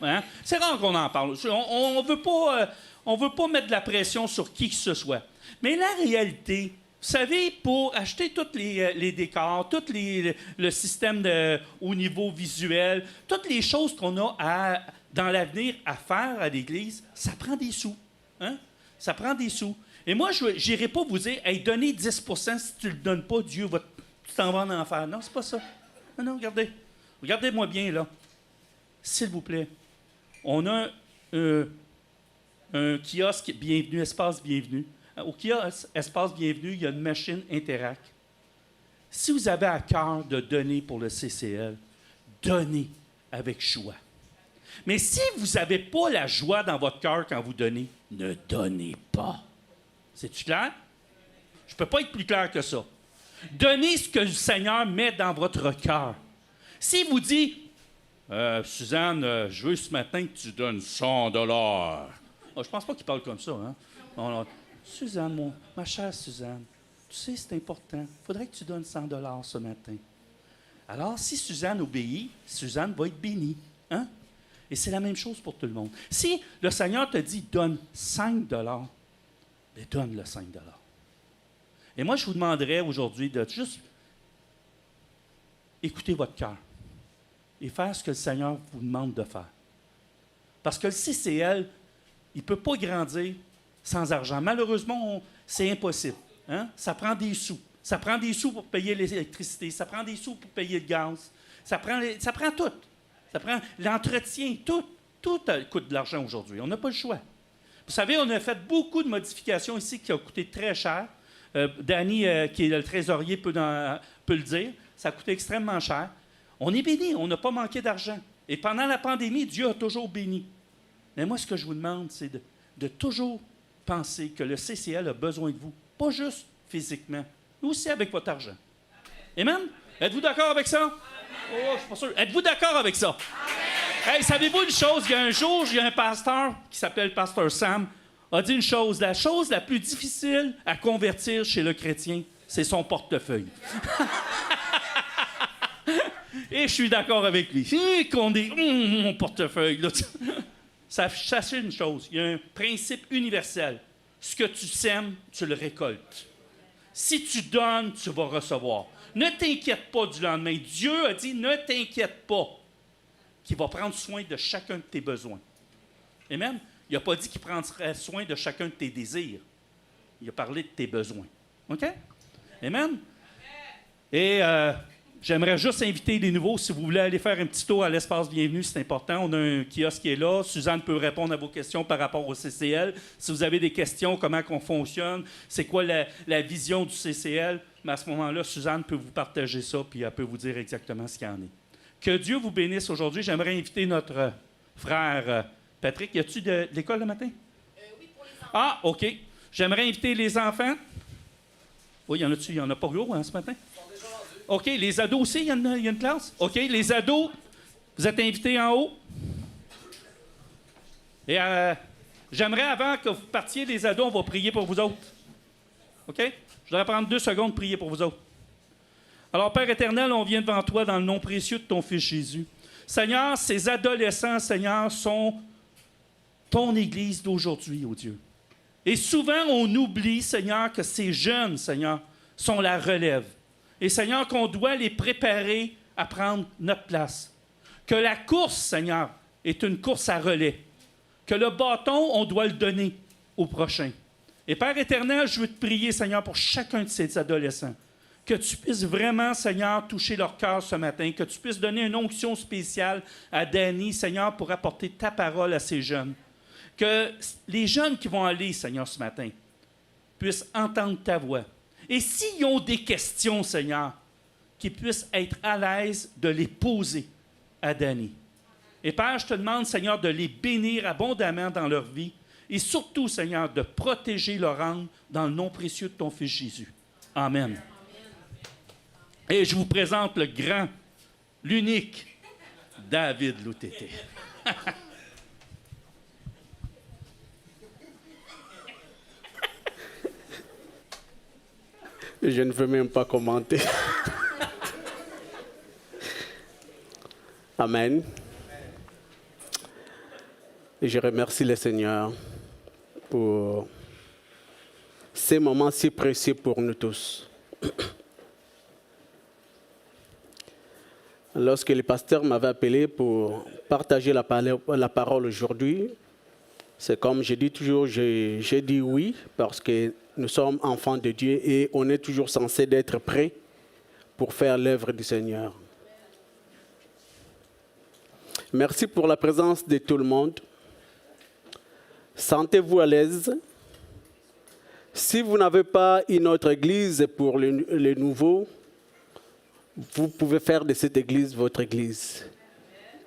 Hein? C'est rare qu'on en parle. On veut pas mettre de la pression sur qui que ce soit. Mais la réalité, vous savez, pour acheter tous les décors, le système au niveau visuel, toutes les choses qu'on a dans l'avenir à faire à l'Église, ça prend des sous. Hein? Ça prend des sous. Et moi, je n'irai pas vous dire, hey, donnez 10 si tu ne le donnes pas, Dieu va tu t'en vas en enfer. Non, c'est pas ça. Non, regardez. Regardez-moi bien, là. S'il vous plaît. On a un kiosque Bienvenue, Espace Bienvenue. Au kiosque Espace Bienvenue, il y a une machine Interac. Si vous avez à cœur de donner pour le CCL, donnez avec joie. Mais si vous n'avez pas la joie dans votre cœur quand vous donnez, ne donnez pas. C'est-tu clair? Je ne peux pas être plus clair que ça. Donnez ce que le Seigneur met dans votre cœur. S'il vous dit, Suzanne, je veux ce matin que tu donnes 100 $. Je ne pense pas qu'il parle comme ça. Hein? Non. Suzanne, ma chère Suzanne, tu sais, c'est important. Il faudrait que tu donnes 100 $ ce matin. Alors, si Suzanne obéit, Suzanne va être bénie. Hein? Et c'est la même chose pour tout le monde. Si le Seigneur te dit, donne 5 $, bien, donne le 5 $. Et moi, je vous demanderais aujourd'hui de juste écouter votre cœur et faire ce que le Seigneur vous demande de faire. Parce que le CCL, il ne peut pas grandir sans argent. Malheureusement, c'est impossible. Hein? Ça prend des sous. Ça prend des sous pour payer l'électricité. Ça prend des sous pour payer le gaz. Ça prend tout. Ça prend l'entretien. Tout coûte de l'argent aujourd'hui. On n'a pas le choix. Vous savez, on a fait beaucoup de modifications ici qui ont coûté très cher. Danny, qui est le trésorier, peut le dire. Ça a coûté extrêmement cher. On est béni, on n'a pas manqué d'argent. Et pendant la pandémie, Dieu a toujours béni. Mais moi, ce que je vous demande, c'est de toujours penser que le CCL a besoin de vous. Pas juste physiquement, mais aussi avec votre argent. Amen? Êtes-vous d'accord avec ça? Oh, je suis pas sûr. Êtes-vous d'accord avec ça? Hey, savez-vous une chose? Il y a un jour, il y a un pasteur qui s'appelle Pasteur Sam, a dit une chose. La chose la plus difficile à convertir chez le chrétien, c'est son portefeuille. Et je suis d'accord avec lui. Qu'on dit, mon portefeuille. Là. Sachez une chose, il y a un principe universel. Ce que tu sèmes, tu le récoltes. Si tu donnes, tu vas recevoir. Ne t'inquiète pas du lendemain. Dieu a dit, ne t'inquiète pas, qu'il va prendre soin de chacun de tes besoins. Amen? Il n'a pas dit qu'il prendrait soin de chacun de tes désirs. Il a parlé de tes besoins. OK? Amen? Et j'aimerais juste inviter les nouveaux, si vous voulez aller faire un petit tour à l'espace Bienvenue, c'est important. On a un kiosque qui est là. Suzanne peut répondre à vos questions par rapport au CCL. Si vous avez des questions, comment on fonctionne, c'est quoi la vision du CCL, mais à ce moment-là, Suzanne peut vous partager ça, puis elle peut vous dire exactement ce qu'il y en est. Que Dieu vous bénisse aujourd'hui. J'aimerais inviter notre frère Patrick. Y a-tu de l'école le matin? Oui, pour les enfants. Ah, OK. J'aimerais inviter les enfants. Oui, y en a-tu? Il n'y en a pas gros ce matin? OK, les ados aussi, il y a une classe? OK, les ados, vous êtes invités en haut. Et j'aimerais, avant que vous partiez, les ados, on va prier pour vous autres. OK? Je voudrais prendre 2 secondes de prier pour vous autres. Alors, Père éternel, on vient devant toi dans le nom précieux de ton Fils Jésus. Seigneur, ces adolescents, Seigneur, sont ton Église d'aujourd'hui, ô Dieu. Et souvent, on oublie, Seigneur, que ces jeunes, Seigneur, sont la relève. Et Seigneur, qu'on doit les préparer à prendre notre place. Que la course, Seigneur, est une course à relais. Que le bâton, on doit le donner au prochain. Et Père éternel, je veux te prier, Seigneur, pour chacun de ces adolescents. Que tu puisses vraiment, Seigneur, toucher leur cœur ce matin. Que tu puisses donner une onction spéciale à Danny, Seigneur, pour apporter ta parole à ces jeunes. Que les jeunes qui vont aller, Seigneur, ce matin, puissent entendre ta voix. Et s'ils ont des questions, Seigneur, qu'ils puissent être à l'aise de les poser à Danny. Et Père, je te demande, Seigneur, de les bénir abondamment dans leur vie et surtout, Seigneur, de protéger leur âme dans le nom précieux de ton Fils Jésus. Amen. Et je vous présente le grand, l'unique David Loutété. Je ne veux même pas commenter. Amen. Et je remercie le Seigneur pour ces moments si précieux pour nous tous. Lorsque le pasteur m'avait appelé pour partager la parole aujourd'hui, c'est comme je dis toujours, j'ai dit oui parce que nous sommes enfants de Dieu et on est toujours censé d'être prêts pour faire l'œuvre du Seigneur. Merci pour la présence de tout le monde. Sentez-vous à l'aise. Si vous n'avez pas une autre église pour les nouveaux, vous pouvez faire de cette église votre église,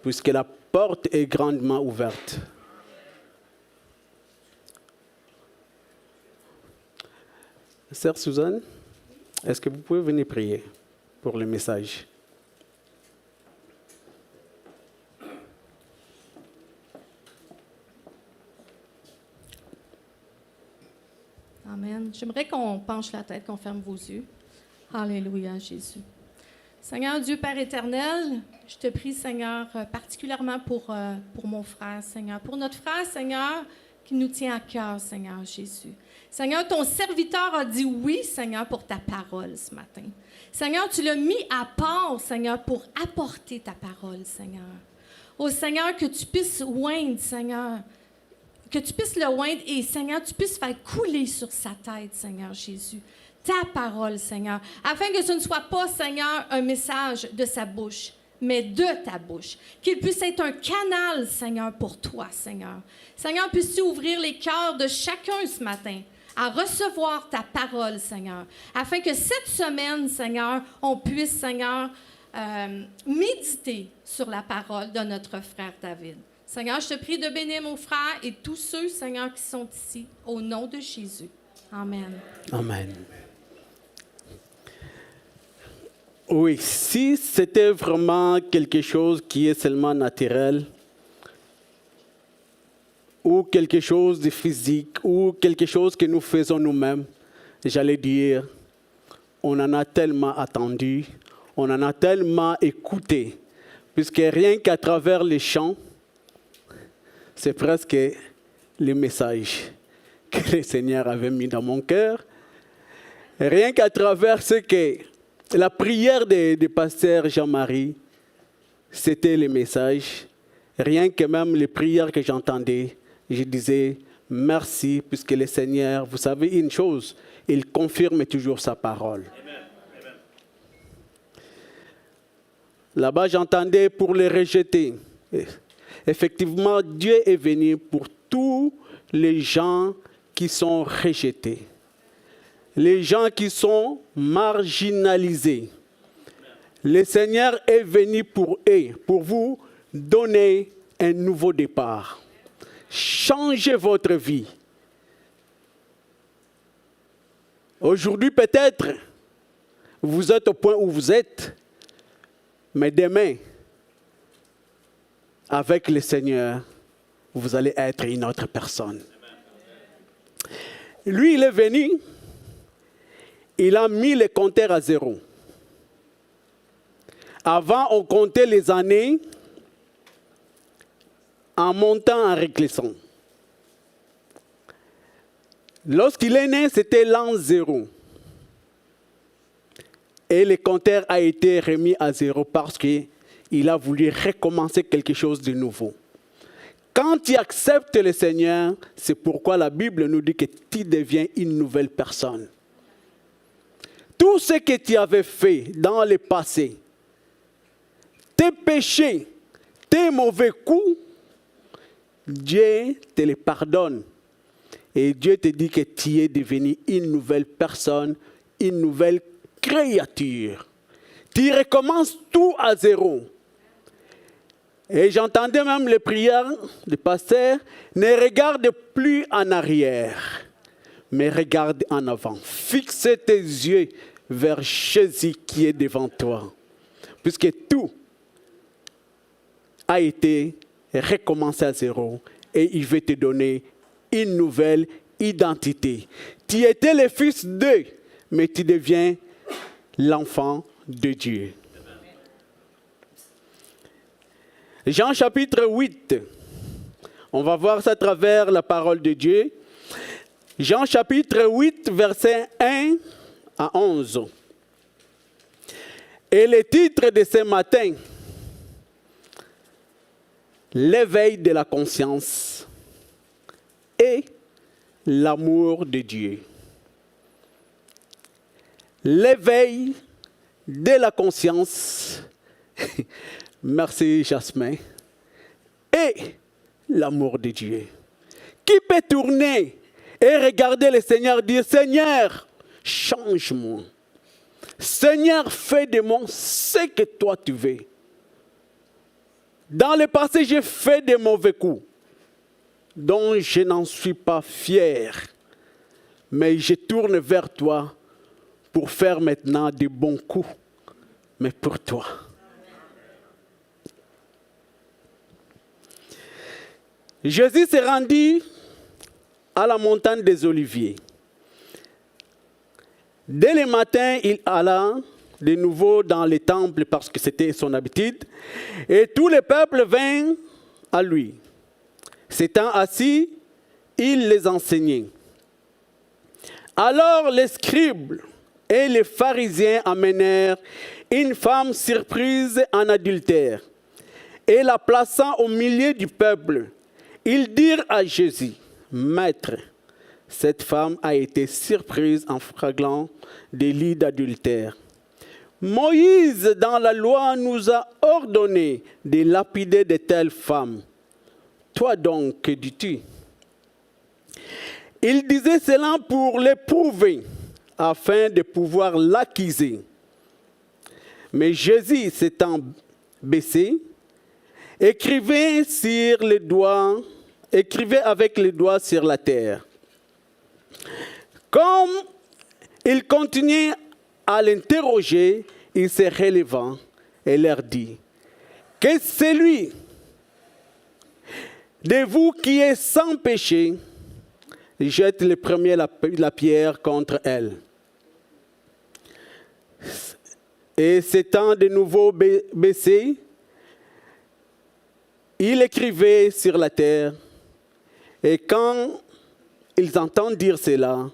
puisque la porte est grandement ouverte. Sœur Suzanne, est-ce que vous pouvez venir prier pour le message? Amen. J'aimerais qu'on penche la tête, qu'on ferme vos yeux. Alléluia, Jésus. Seigneur Dieu Père éternel, je te prie, Seigneur, particulièrement pour mon frère, Seigneur, pour notre frère, Seigneur, qui nous tient à cœur, Seigneur Jésus. Seigneur, ton serviteur a dit oui, Seigneur, pour ta parole ce matin. Seigneur, tu l'as mis à part, Seigneur, pour apporter ta parole, Seigneur. Oh Seigneur, que tu puisses oindre, Seigneur, que tu puisses le oindre et, Seigneur, tu puisses faire couler sur sa tête, Seigneur Jésus, ta parole, Seigneur, afin que ce ne soit pas, Seigneur, un message de sa bouche, mais de ta bouche. Qu'il puisse être un canal, Seigneur, pour toi, Seigneur. Seigneur, puisses-tu ouvrir les cœurs de chacun ce matin à recevoir ta parole, Seigneur, afin que cette semaine, Seigneur, on puisse, Seigneur, méditer sur la parole de notre frère David. Seigneur, je te prie de bénir mon frère et tous ceux, Seigneur, qui sont ici, au nom de Jésus. Amen. Amen. Oui, si c'était vraiment quelque chose qui est seulement naturel, ou quelque chose de physique, ou quelque chose que nous faisons nous-mêmes, j'allais dire, on en a tellement attendu, on en a tellement écouté, puisque rien qu'à travers les chants, c'est presque le message que le Seigneur avait mis dans mon cœur. Rien qu'à travers ce que la prière du pasteur Jean-Marie, c'était le message. Rien que même les prières que j'entendais, je disais merci, puisque le Seigneur, vous savez une chose, il confirme toujours sa parole. Amen. Amen. Là-bas, j'entendais pour les rejeter. Effectivement, Dieu est venu pour tous les gens qui sont rejetés, les gens qui sont marginalisés. Le Seigneur est venu pour eux, pour vous donner un nouveau départ. Changez votre vie. Aujourd'hui, peut-être, vous êtes au point où vous êtes, mais demain, avec le Seigneur, vous allez être une autre personne. Lui, il est venu, il a mis les compteurs à zéro. Avant, on comptait les années en montant, en régressant. Lorsqu'il est né, c'était l'an 0. Et le compteur a été remis à zéro parce qu'il a voulu recommencer quelque chose de nouveau. Quand tu acceptes le Seigneur, c'est pourquoi la Bible nous dit que tu deviens une nouvelle personne. Tout ce que tu avais fait dans le passé, tes péchés, tes mauvais coups, Dieu te les pardonne. Et Dieu te dit que tu es devenu une nouvelle personne, une nouvelle créature. Tu recommences tout à zéro. Et j'entendais même les prières du pasteur, ne regarde plus en arrière, mais regarde en avant. Fixe tes yeux vers Jésus qui est devant toi. Puisque tout a été recommencé à zéro et il veut te donner une nouvelle identité. Tu étais le fils d'eux, mais tu deviens l'enfant de Dieu. Jean chapitre 8, on va voir ça à travers la parole de Dieu. Jean chapitre 8, versets 1 à 11. Et le titre de ce matin, l'éveil de la conscience et l'amour de Dieu. L'éveil de la conscience, merci Jasmin, et l'amour de Dieu. Qui peut tourner et regarder le Seigneur et dire, Seigneur, change-moi. Seigneur, fais de moi ce que toi tu veux. Dans le passé, j'ai fait de mauvais coups dont je n'en suis pas fier. Mais je tourne vers toi pour faire maintenant de bons coups, mais pour toi. Jésus s'est rendu à la montagne des Oliviers. Dès le matin, il alla de nouveau dans le temple parce que c'était son habitude. Et tout le peuple vint à lui. S'étant assis, il les enseignait. Alors les scribes et les pharisiens amenèrent une femme surprise en adultère. Et la plaçant au milieu du peuple, ils dirent à Jésus, « Maître, cette femme a été surprise en flagrant délit d'adultère. Moïse, dans la loi, nous a ordonné de lapider de telles femmes. Toi donc, que dis-tu » Il disait cela pour l'éprouver, afin de pouvoir l'accuser. Mais Jésus, s'étant baissé, écrivait avec les doigts sur la terre. Comme il continuait à l'interroger, il se releva et leur dit, « Que celui de vous qui est sans péché, jette le premier la pierre contre elle. » Et s'étant de nouveau baissé, il écrivait sur la terre. Et quand ils entendent dire cela,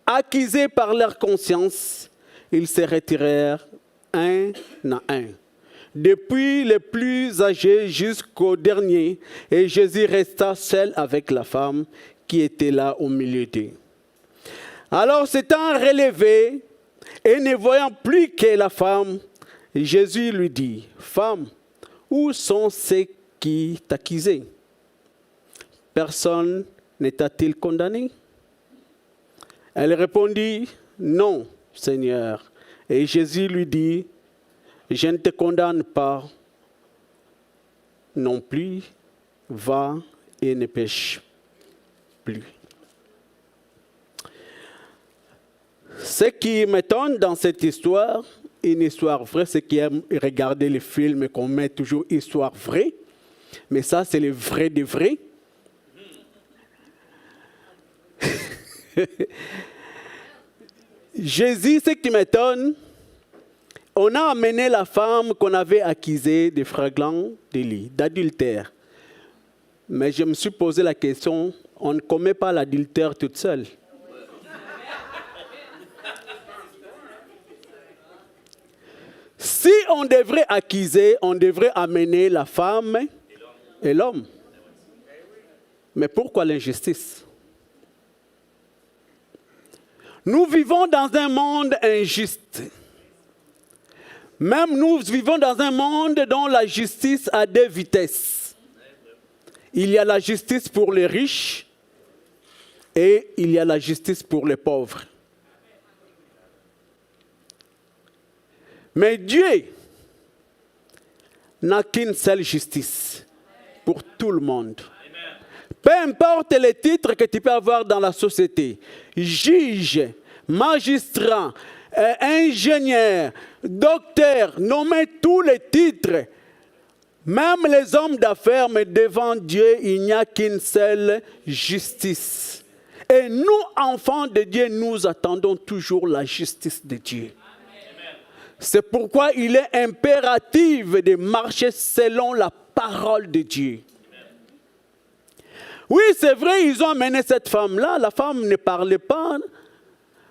accusés par leur conscience, ils se retirèrent un à un, depuis les plus âgés jusqu'au dernier, et Jésus resta seul avec la femme qui était là au milieu d'eux. Alors s'étant relevé et ne voyant plus que la femme, Jésus lui dit, « Femme, où sont ceux qui t'accusaient? Personne ne t'a-t-il condamné? » Elle répondit, « Non, Seigneur. » Et Jésus lui dit, « Je ne te condamne pas non plus, va et ne pêche plus. » Ce qui m'étonne dans cette histoire, une histoire vraie, c'est qui aiment regarder les films et qu'on met toujours histoire vraie, mais ça c'est le vrai de vrai. Jésus, ce qui m'étonne, on a amené la femme qu'on avait accusée de flagrant délit, d'adultère. Mais je me suis posé la question, on ne commet pas l'adultère toute seule. Si on devrait accuser, on devrait amener la femme et l'homme. Mais pourquoi l'injustice? Nous vivons dans un monde injuste. Même nous vivons dans un monde dont la justice a deux vitesses. Il y a la justice pour les riches et il y a la justice pour les pauvres. Mais Dieu n'a qu'une seule justice pour tout le monde. Peu importe les titres que tu peux avoir dans la société, juge, magistrat, ingénieur, docteur, nommez tous les titres, même les hommes d'affaires, mais devant Dieu, il n'y a qu'une seule justice. Et nous, enfants de Dieu, nous attendons toujours la justice de Dieu. C'est pourquoi il est impératif de marcher selon la parole de Dieu. Oui, c'est vrai, ils ont amené cette femme-là. La femme ne parlait pas,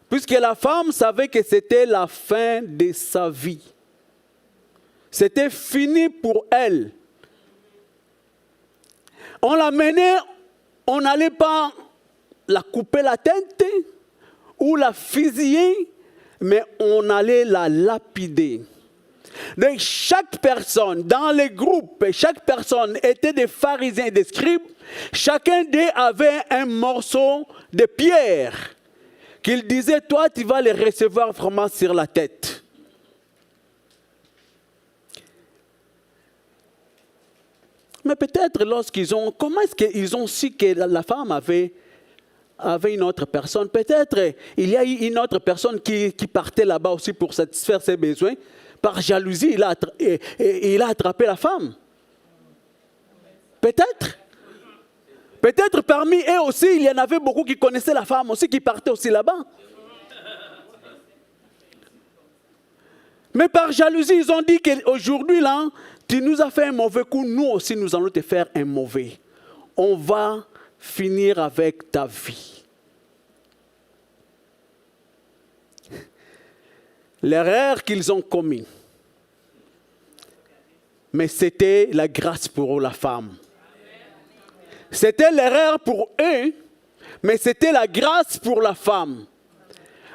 puisque la femme savait que c'était la fin de sa vie. C'était fini pour elle. On l'amenait, on n'allait pas la couper la tête ou la fusiller, mais on allait la lapider. Donc chaque personne dans les groupes, chaque personne était des pharisiens et des scribes. Chacun d'eux avait un morceau de pierre qu'il disait, toi tu vas les recevoir vraiment sur la tête. Mais peut-être lorsqu'ils ont, comment est-ce qu'ils ont su que la femme avait une autre personne? Peut-être il y a eu une autre personne qui partait là-bas aussi pour satisfaire ses besoins. Par jalousie, il a attrapé la femme. Peut-être. Peut-être parmi eux aussi, il y en avait beaucoup qui connaissaient la femme aussi, qui partaient aussi là-bas. Mais par jalousie, ils ont dit qu'aujourd'hui, là, tu nous as fait un mauvais coup, nous aussi, nous allons te faire un mauvais. On va finir avec ta vie. L'erreur qu'ils ont commis, mais c'était la grâce pour la femme. C'était l'erreur pour eux, mais c'était la grâce pour la femme.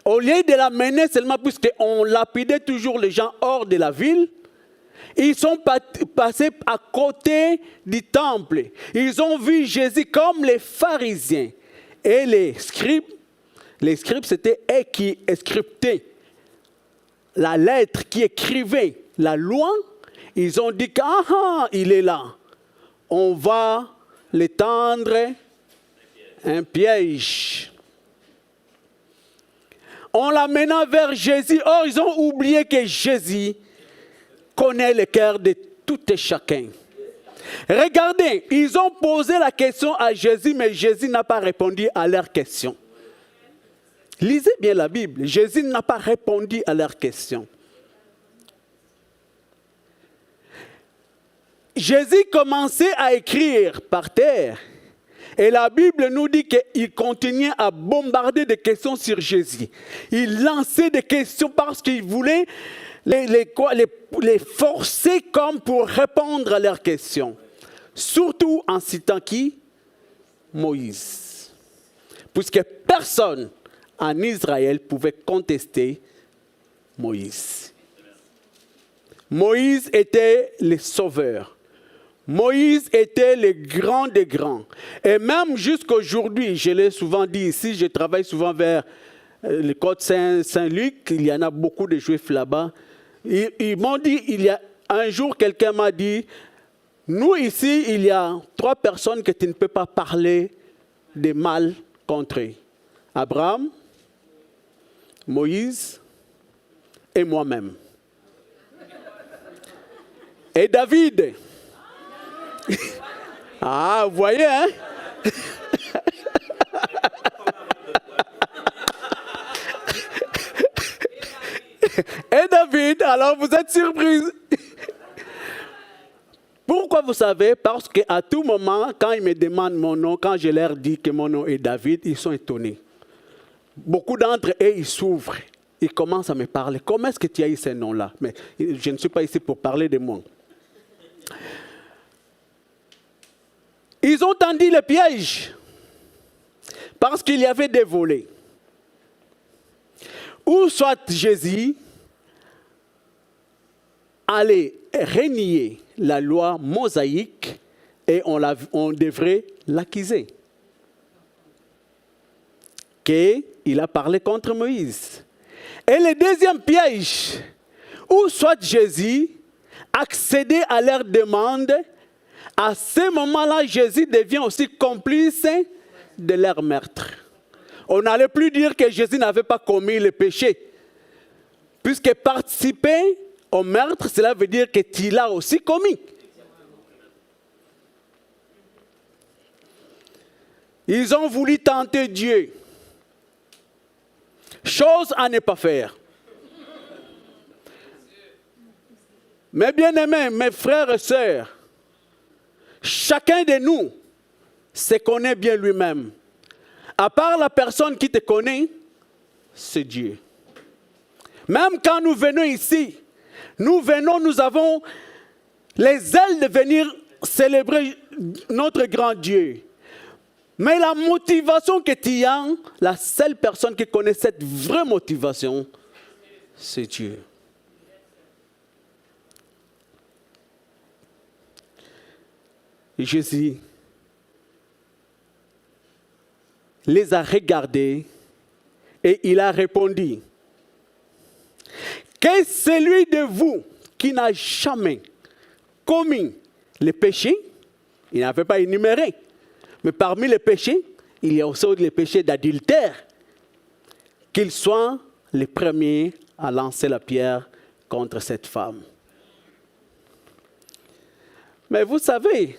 Au lieu de la mener seulement, puisqu'on lapidait toujours les gens hors de la ville, ils sont passés à côté du temple. Ils ont vu Jésus comme les pharisiens et les scribes. Les scribes, c'était eux qui scriptaient la lettre, qui écrivait la loi. Ils ont dit qu'il est là. On va le tendre un piège. On l'amena vers Jésus. Or, ils ont oublié que Jésus connaît le cœur de tout et chacun. Regardez, ils ont posé la question à Jésus, mais Jésus n'a pas répondu à leur question. Lisez bien la Bible. Jésus n'a pas répondu à leur question. Jésus commençait à écrire par terre. Et la Bible nous dit qu'il continuait à bombarder des questions sur Jésus. Il lançait des questions parce qu'il voulait les forcer comme pour répondre à leurs questions. Surtout en citant qui? Moïse. Puisque personne en Israël pouvait contester Moïse. Moïse était le sauveur. Moïse était le grand des grands. Et même jusqu'aujourd'hui, je l'ai souvent dit ici, je travaille souvent vers le côte Saint-Luc, il y en a beaucoup de Juifs là-bas. Ils m'ont dit, il y a un jour, quelqu'un m'a dit, nous ici, il y a 3 personnes que tu ne peux pas parler de mal contre eux. Abraham, Moïse et moi-même. Et David. Ah, vous voyez, hein? Et David, alors vous êtes surpris. Pourquoi vous savez? Parce qu'à tout moment, quand ils me demandent mon nom, quand je leur dis que mon nom est David, ils sont étonnés. Beaucoup d'entre eux, ils s'ouvrent. Ils commencent à me parler. Comment est-ce que tu as eu ce nom-là? Mais je ne suis pas ici pour parler de moi. Ils ont tendu le piège parce qu'il y avait des volets. Ou soit Jésus allait renier la loi mosaïque et on devrait l'accuser. Qu'il a parlé contre Moïse. Et le deuxième piège, ou soit Jésus accédait à leur demande. À ce moment-là, Jésus devient aussi complice de leur meurtre. On n'allait plus dire que Jésus n'avait pas commis le péché. Puisque participer au meurtre, cela veut dire que tu l'as aussi commis. Ils ont voulu tenter Dieu. Chose à ne pas faire. Mes bien-aimés, mes frères et sœurs, chacun de nous se connaît bien lui-même. À part la personne qui te connaît, c'est Dieu. Même quand nous venons ici, nous avons les ailes de venir célébrer notre grand Dieu. Mais la motivation que tu as, la seule personne qui connaît cette vraie motivation, c'est Dieu. Et Jésus les a regardés et il a répondu, que celui de vous qui n'a jamais commis les péchés, il n'avait pas énuméré, mais parmi les péchés, il y a aussi les péchés d'adultère, qu'il soit les premiers à lancer la pierre contre cette femme. Mais vous savez,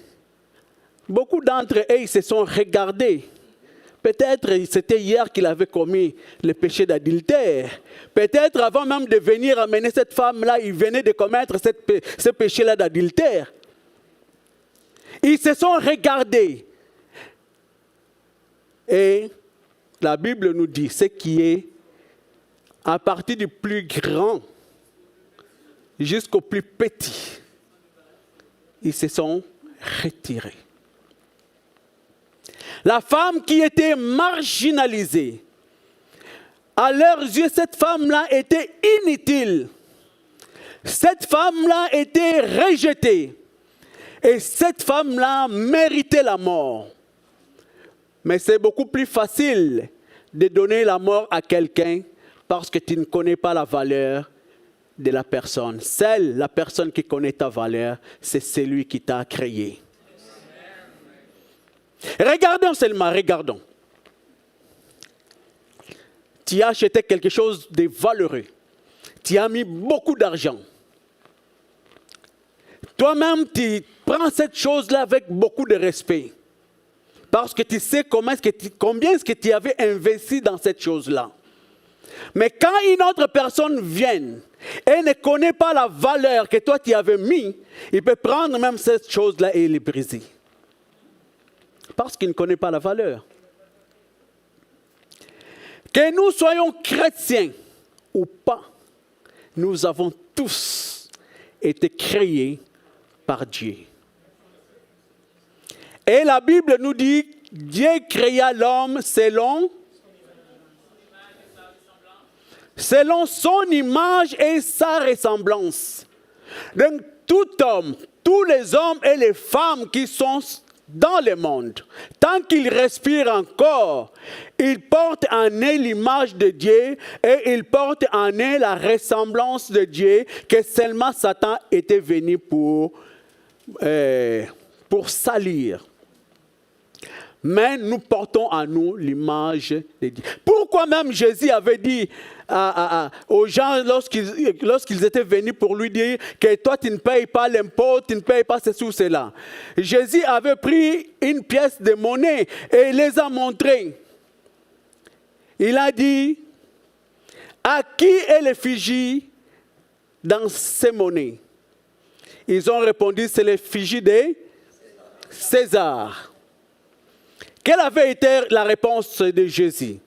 beaucoup d'entre eux, ils se sont regardés. Peut-être c'était hier qu'il avait commis le péché d'adultère. Peut-être avant même de venir amener cette femme-là, il venait de commettre ce péché-là d'adultère. Ils se sont regardés. Et la Bible nous dit ce qui est à partir du plus grand jusqu'au plus petit. Ils se sont retirés. La femme qui était marginalisée, à leurs yeux, cette femme-là était inutile. Cette femme-là était rejetée. Et cette femme-là méritait la mort. Mais c'est beaucoup plus facile de donner la mort à quelqu'un parce que tu ne connais pas la valeur de la personne. Seule la personne qui connaît ta valeur, c'est celui qui t'a créé. Regardons seulement, regardons. Tu as acheté quelque chose de valeureux. Tu as mis beaucoup d'argent. Toi-même, tu prends cette chose-là avec beaucoup de respect. Parce que tu sais combien est-ce que tu avais investi dans cette chose-là. Mais quand une autre personne vient et ne connaît pas la valeur que toi tu avais mis, il peut prendre même cette chose-là et les briser. Parce qu'il ne connaît pas la valeur. Que nous soyons chrétiens ou pas, nous avons tous été créés par Dieu. Et la Bible nous dit, Dieu créa l'homme selon son image et sa ressemblance. Donc tout homme, tous les hommes et les femmes qui sont dans le monde, tant qu'ils respirent encore, ils portent en eux l'image de Dieu et ils portent en eux la ressemblance de Dieu que seulement Satan était venu pour salir. Mais nous portons en nous l'image de Dieu. Pourquoi même Jésus avait dit aux gens lorsqu'ils étaient venus pour lui dire que toi tu ne payes pas l'impôt, tu ne payes pas ceci ou cela. Jésus avait pris une pièce de monnaie et les a montrés. Il a dit, à qui est l'effigie dans ces monnaies? Ils ont répondu, c'est l'effigie de César. Quelle avait été la réponse de Jésus?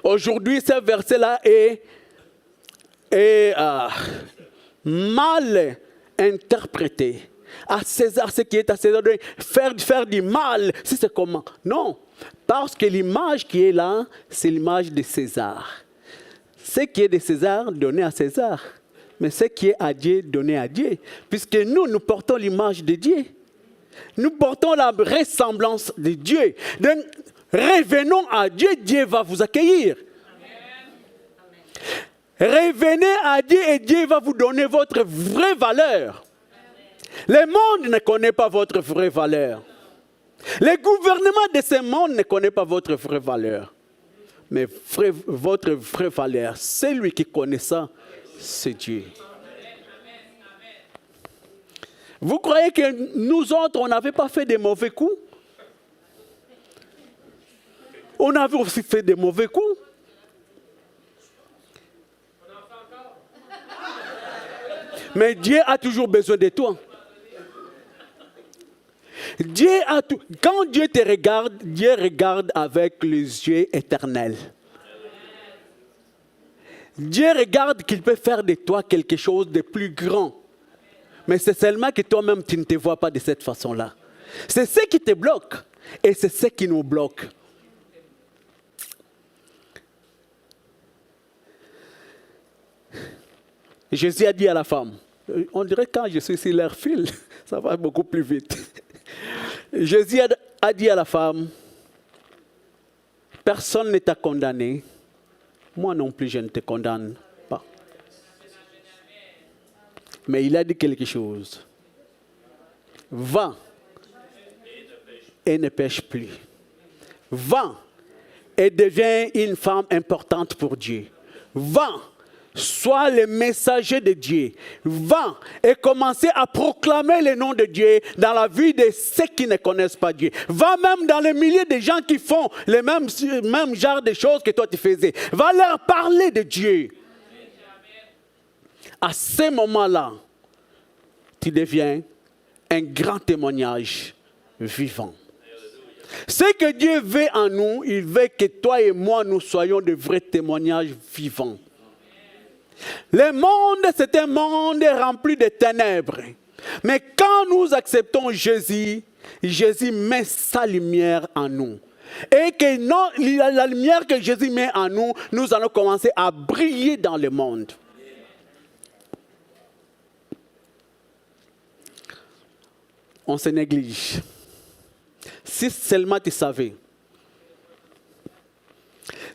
Aujourd'hui, ce verset-là est mal interprété. À César, ce qui est à César, faire du mal, c'est comment? Non, parce que l'image qui est là, c'est l'image de César. Ce qui est de César, donné à César. Mais ce qui est à Dieu, donné à Dieu. Puisque nous portons l'image de Dieu. Nous portons la ressemblance de Dieu. Donc, revenons à Dieu, Dieu va vous accueillir. Amen. Revenez à Dieu et Dieu va vous donner votre vraie valeur. Le monde ne connaît pas votre vraie valeur. Le gouvernement de ce monde ne connaît pas votre vraie valeur. Mais votre vraie valeur, celui qui connaît ça, c'est Dieu. Vous croyez que nous autres, on n'avait pas fait des mauvais coups? On avait aussi fait des mauvais coups. Mais Dieu a toujours besoin de toi. Quand Dieu te regarde, Dieu regarde avec les yeux éternels. Dieu regarde qu'il peut faire de toi quelque chose de plus grand. Mais c'est seulement que toi-même, tu ne te vois pas de cette façon-là. C'est ce qui te bloque et c'est ce qui nous bloque. Jésus a dit à la femme, on dirait quand je suis sur leur fil, ça va beaucoup plus vite. Jésus a dit à la femme, personne ne t'a condamné, moi non plus je ne te condamne pas. Mais il a dit quelque chose. Va et ne pêche plus. Va et deviens une femme importante pour Dieu. Va. Sois le messager de Dieu. Va et commencez à proclamer le nom de Dieu dans la vie de ceux qui ne connaissent pas Dieu. Va même dans le milieu des gens qui font les mêmes genre de choses que toi tu faisais. Va leur parler de Dieu. À ce moment-là, tu deviens un grand témoignage vivant. Ce que Dieu veut en nous, il veut que toi et moi, nous soyons de vrais témoignages vivants. Le monde, c'est un monde rempli de ténèbres. Mais quand nous acceptons Jésus, Jésus met sa lumière en nous. Et que la lumière que Jésus met en nous, nous allons commencer à briller dans le monde. On se néglige. Si seulement tu savais.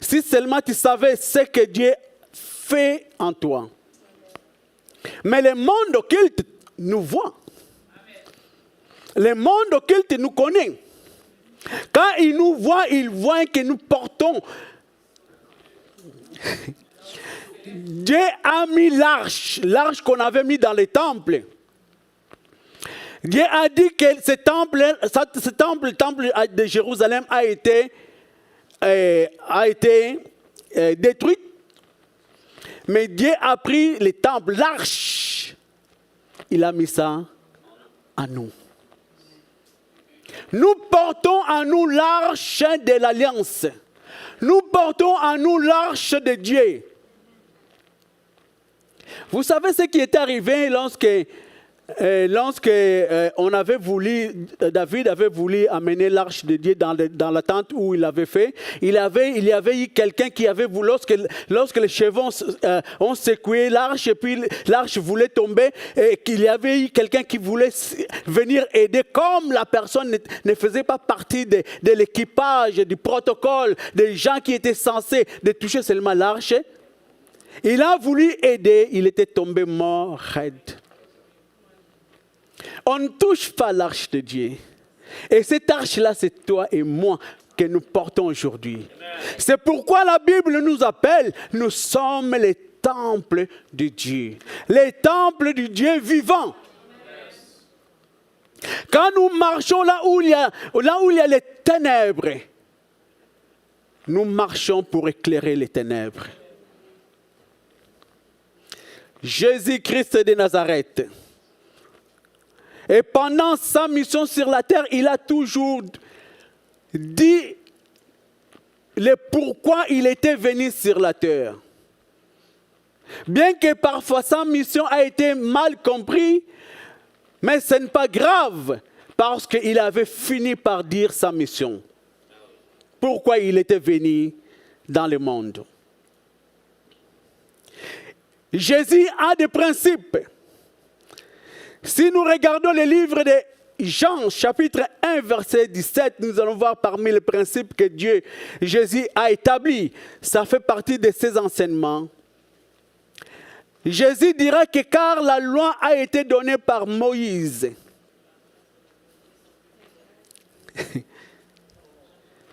Si seulement tu savais ce que Dieu fait en toi. Mais le monde occulte nous voit. Le monde occulte nous connaît. Quand il nous voit, il voit que nous portons. Dieu a mis l'arche qu'on avait mis dans les temples. Dieu a dit que ce temple de Jérusalem a été détruit. Mais Dieu a pris les temples, l'arche, il a mis ça en nous. Nous portons en nous l'arche de l'alliance. Nous portons en nous l'arche de Dieu. Vous savez ce qui est arrivé lorsque on avait voulu, David avait voulu amener l'arche de Dieu dans la tente où il avait fait. Il y avait eu quelqu'un qui avait voulu, lorsque les chevaux ont secoué l'arche et puis l'arche voulait tomber, et qu'il y avait eu quelqu'un qui voulait venir aider, comme la personne ne faisait pas partie de l'équipage, du protocole, des gens qui étaient censés de toucher seulement l'arche. Il a voulu aider, il était tombé mort raide. On ne touche pas l'arche de Dieu. Et cette arche-là, c'est toi et moi que nous portons aujourd'hui. C'est pourquoi la Bible nous appelle, nous sommes les temples de Dieu. Les temples du Dieu vivant. Quand nous marchons là où il y a les ténèbres, nous marchons pour éclairer les ténèbres. Jésus-Christ de Nazareth. Et pendant sa mission sur la terre, il a toujours dit le pourquoi il était venu sur la terre. Bien que parfois sa mission a été mal comprise, mais ce n'est pas grave parce qu'il avait fini par dire sa mission. Pourquoi il était venu dans le monde. Jésus a des principes. Si nous regardons le livre de Jean, chapitre 1, verset 17, nous allons voir parmi les principes que Jésus a établis. Ça fait partie de ses enseignements. Jésus dira que car la loi a été donnée par Moïse.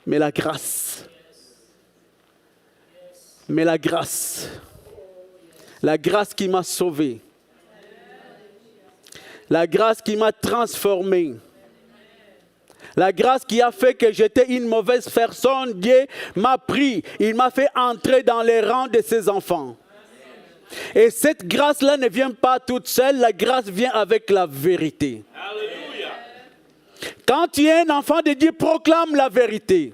Mais la grâce qui m'a sauvé, La grâce qui m'a transformé. La grâce qui a fait que j'étais une mauvaise personne, Dieu m'a pris. Il m'a fait entrer dans les rangs de ses enfants. Et cette grâce-là ne vient pas toute seule, la grâce vient avec la vérité. Alléluia. Quand tu es un enfant de Dieu, proclame la vérité.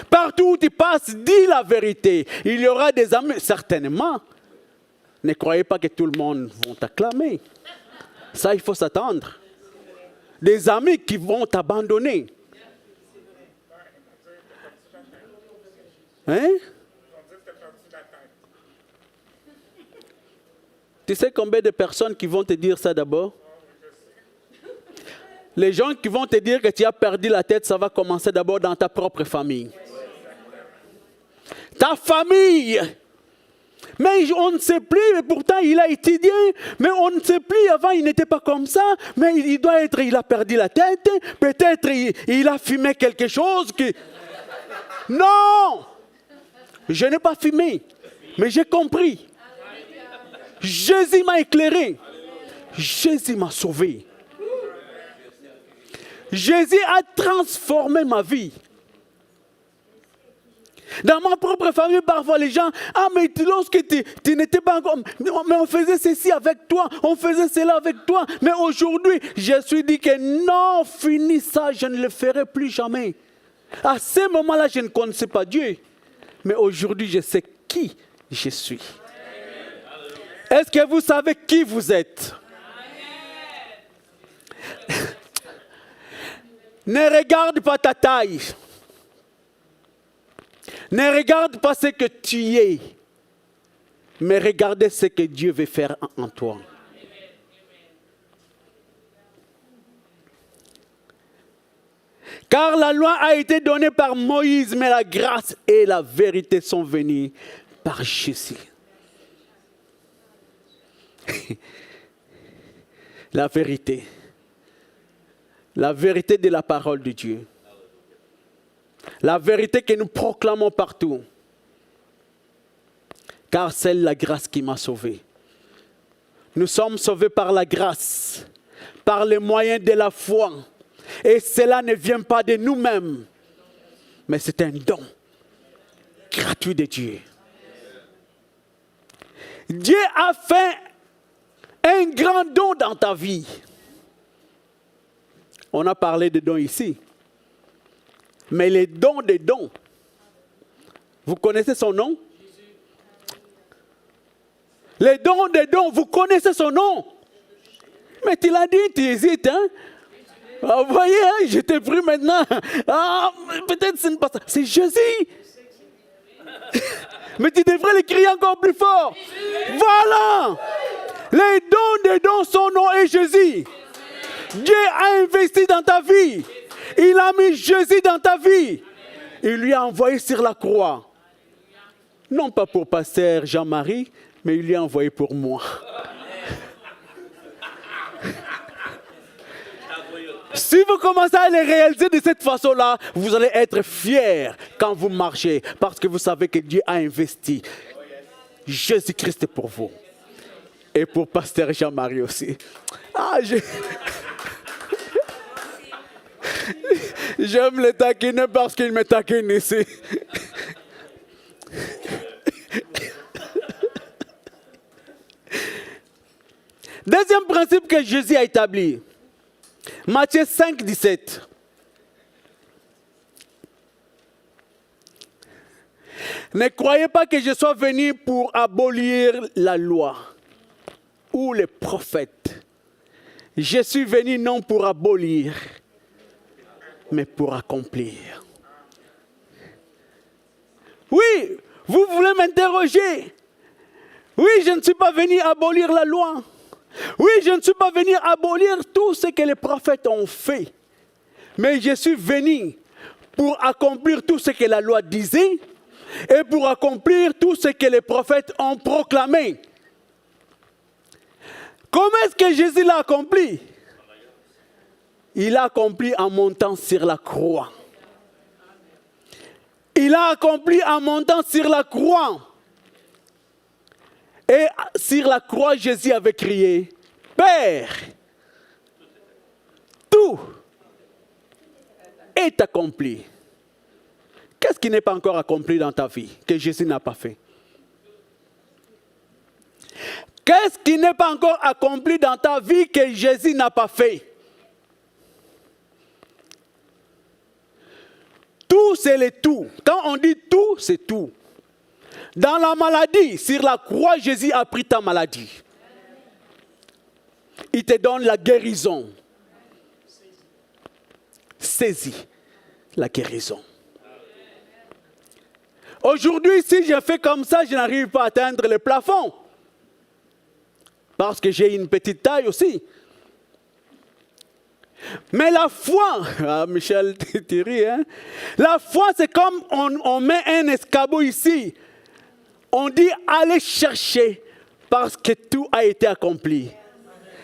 Partout où tu passes, dis la vérité. Il y aura des amis, certainement. Ne croyez pas que tout le monde va t'acclamer. Ça, il faut s'attendre. Des amis qui vont t'abandonner. Hein? Tu sais combien de personnes qui vont te dire ça d'abord? Les gens qui vont te dire que tu as perdu la tête, ça va commencer d'abord dans ta propre famille. Ta famille! Mais on ne sait plus, mais pourtant il a étudié, mais on ne sait plus, avant il n'était pas comme ça, mais il a perdu la tête, peut-être il a fumé quelque chose qui... Non! Je n'ai pas fumé, mais j'ai compris. Jésus m'a éclairé. Jésus m'a sauvé. Jésus a transformé ma vie. Dans ma propre famille, parfois les gens, ah mais lorsque tu n'étais pas encore, mais on faisait ceci avec toi, on faisait cela avec toi, mais aujourd'hui, je suis dit que non, fini ça, je ne le ferai plus jamais. À ce moment-là, je ne connaissais pas Dieu, mais aujourd'hui, je sais qui je suis. Est-ce que vous savez qui vous êtes? Ne regarde pas ta taille. Ne regarde pas ce que tu es, mais regarde ce que Dieu veut faire en toi. Car la loi a été donnée par Moïse, mais la grâce et la vérité sont venues par Jésus. La vérité. La vérité de la parole de Dieu. La vérité que nous proclamons partout. Car c'est la grâce qui m'a sauvé. Nous sommes sauvés par la grâce, par les moyens de la foi. Et cela ne vient pas de nous-mêmes, mais c'est un don gratuit de Dieu. Dieu a fait un grand don dans ta vie. On a parlé de dons ici. Mais les dons des dons, vous connaissez son nom? Les dons des dons, vous connaissez son nom? Mais tu l'as dit, tu hésites, hein? Ah, vous voyez, hein, je t'ai pris maintenant. Ah, peut-être ce n'est pas ça. C'est Jésus. Mais tu devrais le crier encore plus fort. Voilà. Les dons des dons, son nom est Jésus. Dieu a investi dans ta vie. Il a mis Jésus dans ta vie. Il lui a envoyé sur la croix. Non pas pour pasteur Jean-Marie, mais il lui a envoyé pour moi. Si vous commencez à les réaliser de cette façon-là, vous allez être fiers quand vous marchez, parce que vous savez que Dieu a investi Jésus-Christ pour vous. Et pour pasteur Jean-Marie aussi. Ah, j'aime le taquiner parce qu'il me taquine ici. Deuxième principe que Jésus a établi. Matthieu 5, 17. Ne croyez pas que je sois venu pour abolir la loi ou les prophètes. Je suis venu non pour abolir, mais pour accomplir. Oui, vous voulez m'interroger. Oui, je ne suis pas venu abolir la loi. Oui, je ne suis pas venu abolir tout ce que les prophètes ont fait. Mais je suis venu pour accomplir tout ce que la loi disait et pour accomplir tout ce que les prophètes ont proclamé. Comment est-ce que Jésus l'a accompli? Il l'a accompli en montant sur la croix. Il l'a accompli en montant sur la croix. Et sur la croix, Jésus avait crié, « Père, tout est accompli. Qu'est-ce qui n'est pas encore accompli dans ta vie, que Jésus n'a pas fait? Qu'est-ce qui n'est pas encore accompli dans ta vie que Jésus n'a pas fait? Tout, c'est le tout. Quand on dit tout, c'est tout. Dans la maladie, sur la croix, Jésus a pris ta maladie. Il te donne la guérison. Saisis la guérison. Aujourd'hui, si je fais comme ça, je n'arrive pas à atteindre le plafond. Parce que j'ai une petite taille aussi. Mais la foi, Michel, tu ris, hein? La foi, c'est comme on met un escabeau ici. On dit, allez chercher, parce que tout a été accompli.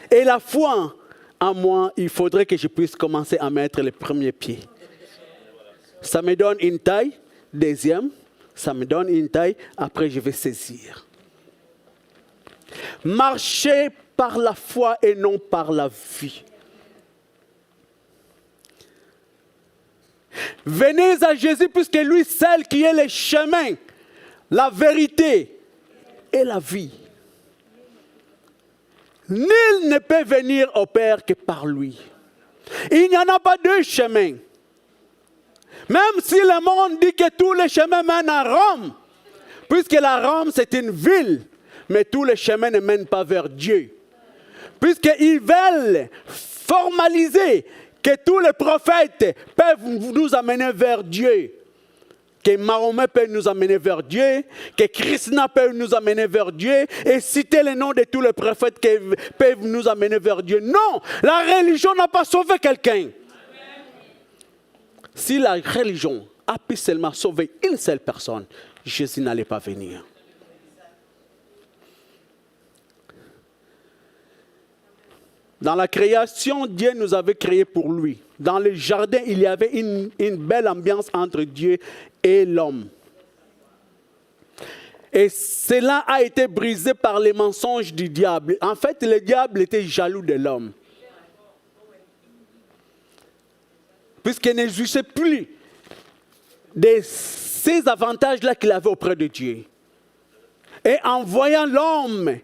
Et la foi, en moi, il faudrait que je puisse commencer à mettre les premiers pieds. Ça me donne une taille, deuxième, ça me donne une taille, après je vais saisir. Marcher par la foi et non par la vie. Venez à Jésus puisque lui seul qui est le chemin, la vérité et la vie. Nul ne peut venir au Père que par lui. Il n'y en a pas deux chemins. Même si le monde dit que tous les chemins mènent à Rome, puisque la Rome c'est une ville, mais tous les chemins ne mènent pas vers Dieu. Puisqu'ils veulent formaliser que tous les prophètes peuvent nous amener vers Dieu. Que Mahomet peut nous amener vers Dieu, que Krishna peut nous amener vers Dieu, et citer les noms de tous les prophètes qui peuvent nous amener vers Dieu. Non, la religion n'a pas sauvé quelqu'un. Si la religion a pu seulement sauver une seule personne, Jésus n'allait pas venir. Dans la création, Dieu nous avait créés pour lui. Dans le jardin, il y avait une belle ambiance entre Dieu et l'homme. Et cela a été brisé par les mensonges du diable. En fait, le diable était jaloux de l'homme. Puisqu'il ne jouissait plus de ces avantages-là qu'il avait auprès de Dieu. Et en voyant l'homme,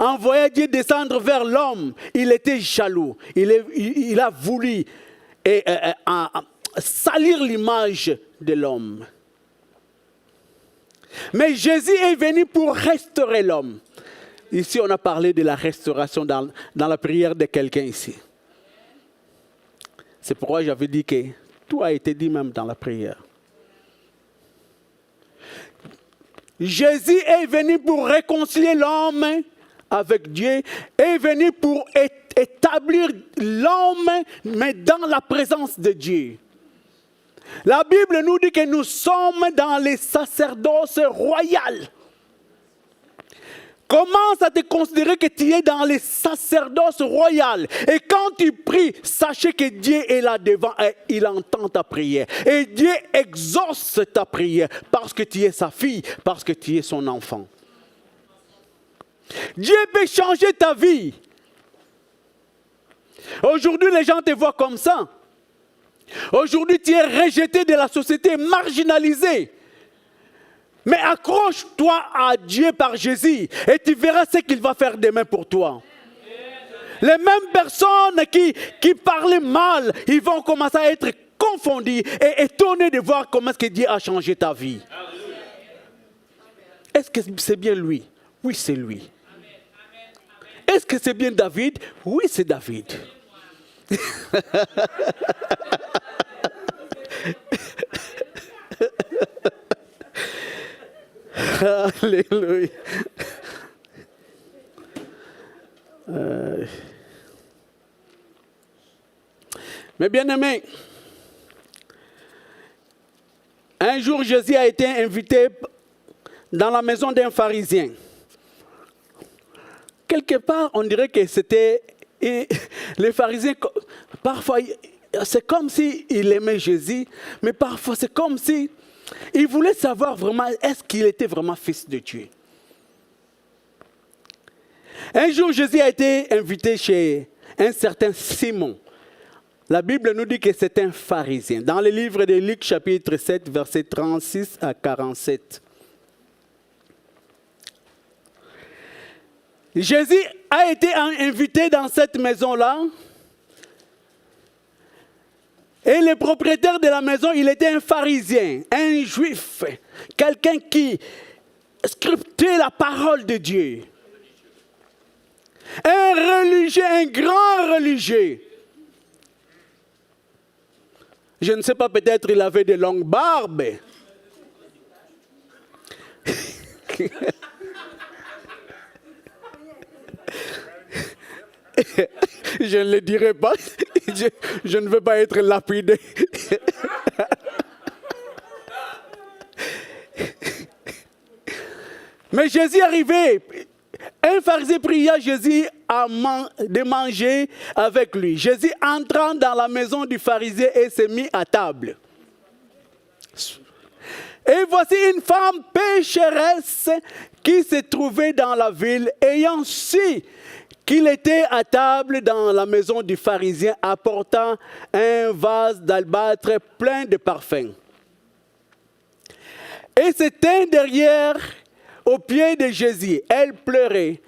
en voyant Dieu descendre vers l'homme, il était jaloux. Il a voulu salir l'image de l'homme. Mais Jésus est venu pour restaurer l'homme. Ici, on a parlé de la restauration dans la prière de quelqu'un ici. C'est pourquoi j'avais dit que tout a été dit même dans la prière. Jésus est venu pour réconcilier l'homme avec Dieu, est venu pour établir l'homme, mais dans la présence de Dieu. La Bible nous dit que nous sommes dans les sacerdoces royales. Commence à te considérer que tu es dans les sacerdoces royales. Et quand tu pries, sachez que Dieu est là devant et il entend ta prière. Et Dieu exauce ta prière parce que tu es sa fille, parce que tu es son enfant. Dieu peut changer ta vie. Aujourd'hui, les gens te voient comme ça. Aujourd'hui, tu es rejeté de la société, marginalisé. Mais accroche-toi à Dieu par Jésus et tu verras ce qu'il va faire demain pour toi. Les mêmes personnes qui parlaient mal, ils vont commencer à être confondues et étonnées de voir comment est-ce que Dieu a changé ta vie. Est-ce que c'est bien lui? Oui, c'est lui. Est-ce que c'est bien David? Oui, c'est David. Alléluia. Mais bien aimé, un jour Jésus a été invité dans la maison d'un pharisien. Quelque part, on dirait que c'était les pharisiens. Parfois, c'est comme s'il aimait Jésus, mais parfois c'est comme si il voulait savoir vraiment, est-ce qu'il était vraiment fils de Dieu? Un jour, Jésus a été invité chez un certain Simon. La Bible nous dit que c'est un pharisien. Dans le livre de Luc, chapitre 7, versets 36 à 47. Jésus a été invité dans cette maison-là. Et le propriétaire de la maison, il était un pharisien, un juif, quelqu'un qui scriptait la parole de Dieu. Un religieux, un grand religieux. Je ne sais pas, peut-être il avait de longues barbes. Je ne le dirai pas. Je ne veux pas être lapidé. Mais Jésus arrivait. Un pharisien pria Jésus de manger avec lui. Jésus entrant dans la maison du pharisien et s'est mis à table. Et voici une femme pécheresse qui se trouvait dans la ville, ayant su qu'il était à table dans la maison du pharisien, apportant un vase d'albâtre plein de parfums. Et se tint derrière aux pieds de Jésus. Elle pleurait.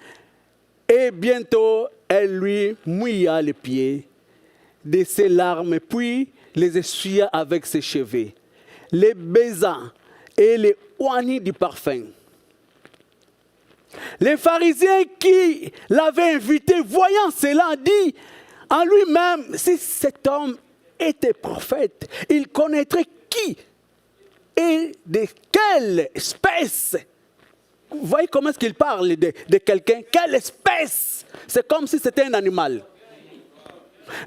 Et bientôt, elle lui mouilla les pieds de ses larmes, puis les essuya avec ses cheveux, les baisa et les oignit du parfum. Les pharisiens qui l'avaient invité, voyant cela, dit en lui-même, si cet homme était prophète, il connaîtrait qui et de quelle espèce. Vous voyez comment est-ce qu'il parle de quelqu'un? Quelle espèce? C'est comme si c'était un animal.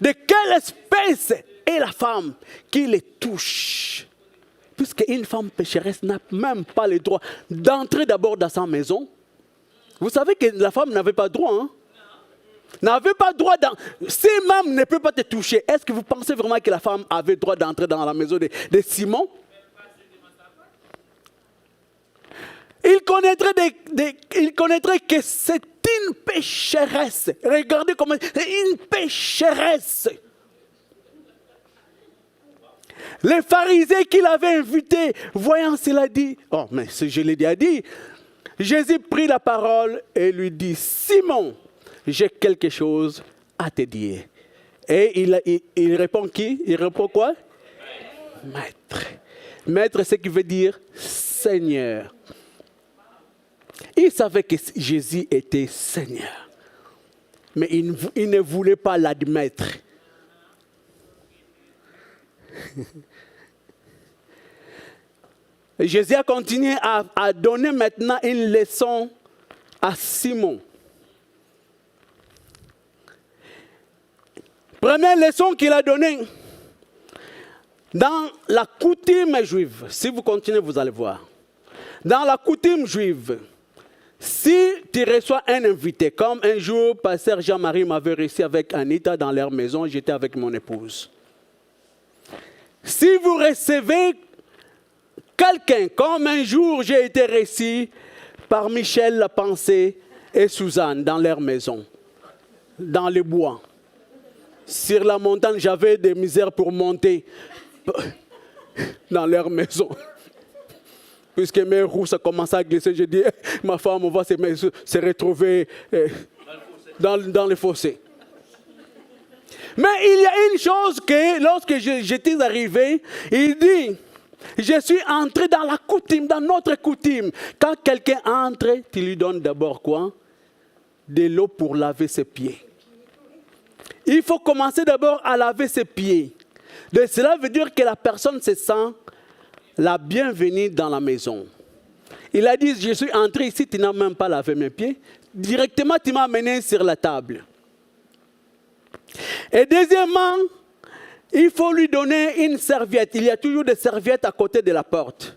De quelle espèce est la femme qui les touche? Puisqu'une femme pécheresse n'a même pas le droit d'entrer d'abord dans sa maison. Vous savez que la femme n'avait pas droit. Hein? N'avait pas droit si même ne peut pas te toucher, est-ce que vous pensez vraiment que la femme avait droit d'entrer dans la maison de Simon? Il connaîtrait que c'est une pécheresse. Regardez comment c'est une pécheresse. Les pharisiens qui l'avaient invité, voyant cela, dit, oh mais je l'ai déjà dit. Jésus prit la parole et lui dit, Simon, j'ai quelque chose à te dire. Et il répond qui? Il répond quoi? Maître. Maître, c'est ce qui veut dire Seigneur. Il savait que Jésus était Seigneur. Mais il ne voulait pas l'admettre. Jésus a continué à donner maintenant une leçon à Simon. Première leçon qu'il a donnée. Dans la coutume juive, si vous continuez, vous allez voir. Dans la coutume juive, si tu reçois un invité, comme un jour, pasteur Jean-Marie m'avait reçu avec Anita dans leur maison, j'étais avec mon épouse. Si vous recevez quelqu'un, comme un jour j'ai été reçu par Michel La Pensée et Suzanne dans leur maison, dans les bois. Sur la montagne, j'avais des misères pour monter dans leur maison. Puisque mes roues, ça commençait à glisser, j'ai dit, ma femme, on va se retrouver dans le fossé. Mais il y a une chose que, lorsque j'étais arrivé, il dit, je suis entré dans la coutume, dans notre coutume. Quand quelqu'un entre, tu lui donnes d'abord quoi? De l'eau pour laver ses pieds. Il faut commencer d'abord à laver ses pieds. Donc, cela veut dire que la personne se sent la bienvenue dans la maison. Il a dit, je suis entré ici, tu n'as même pas lavé mes pieds. Directement, tu m'as amené sur la table. Et deuxièmement, il faut lui donner une serviette. Il y a toujours des serviettes à côté de la porte.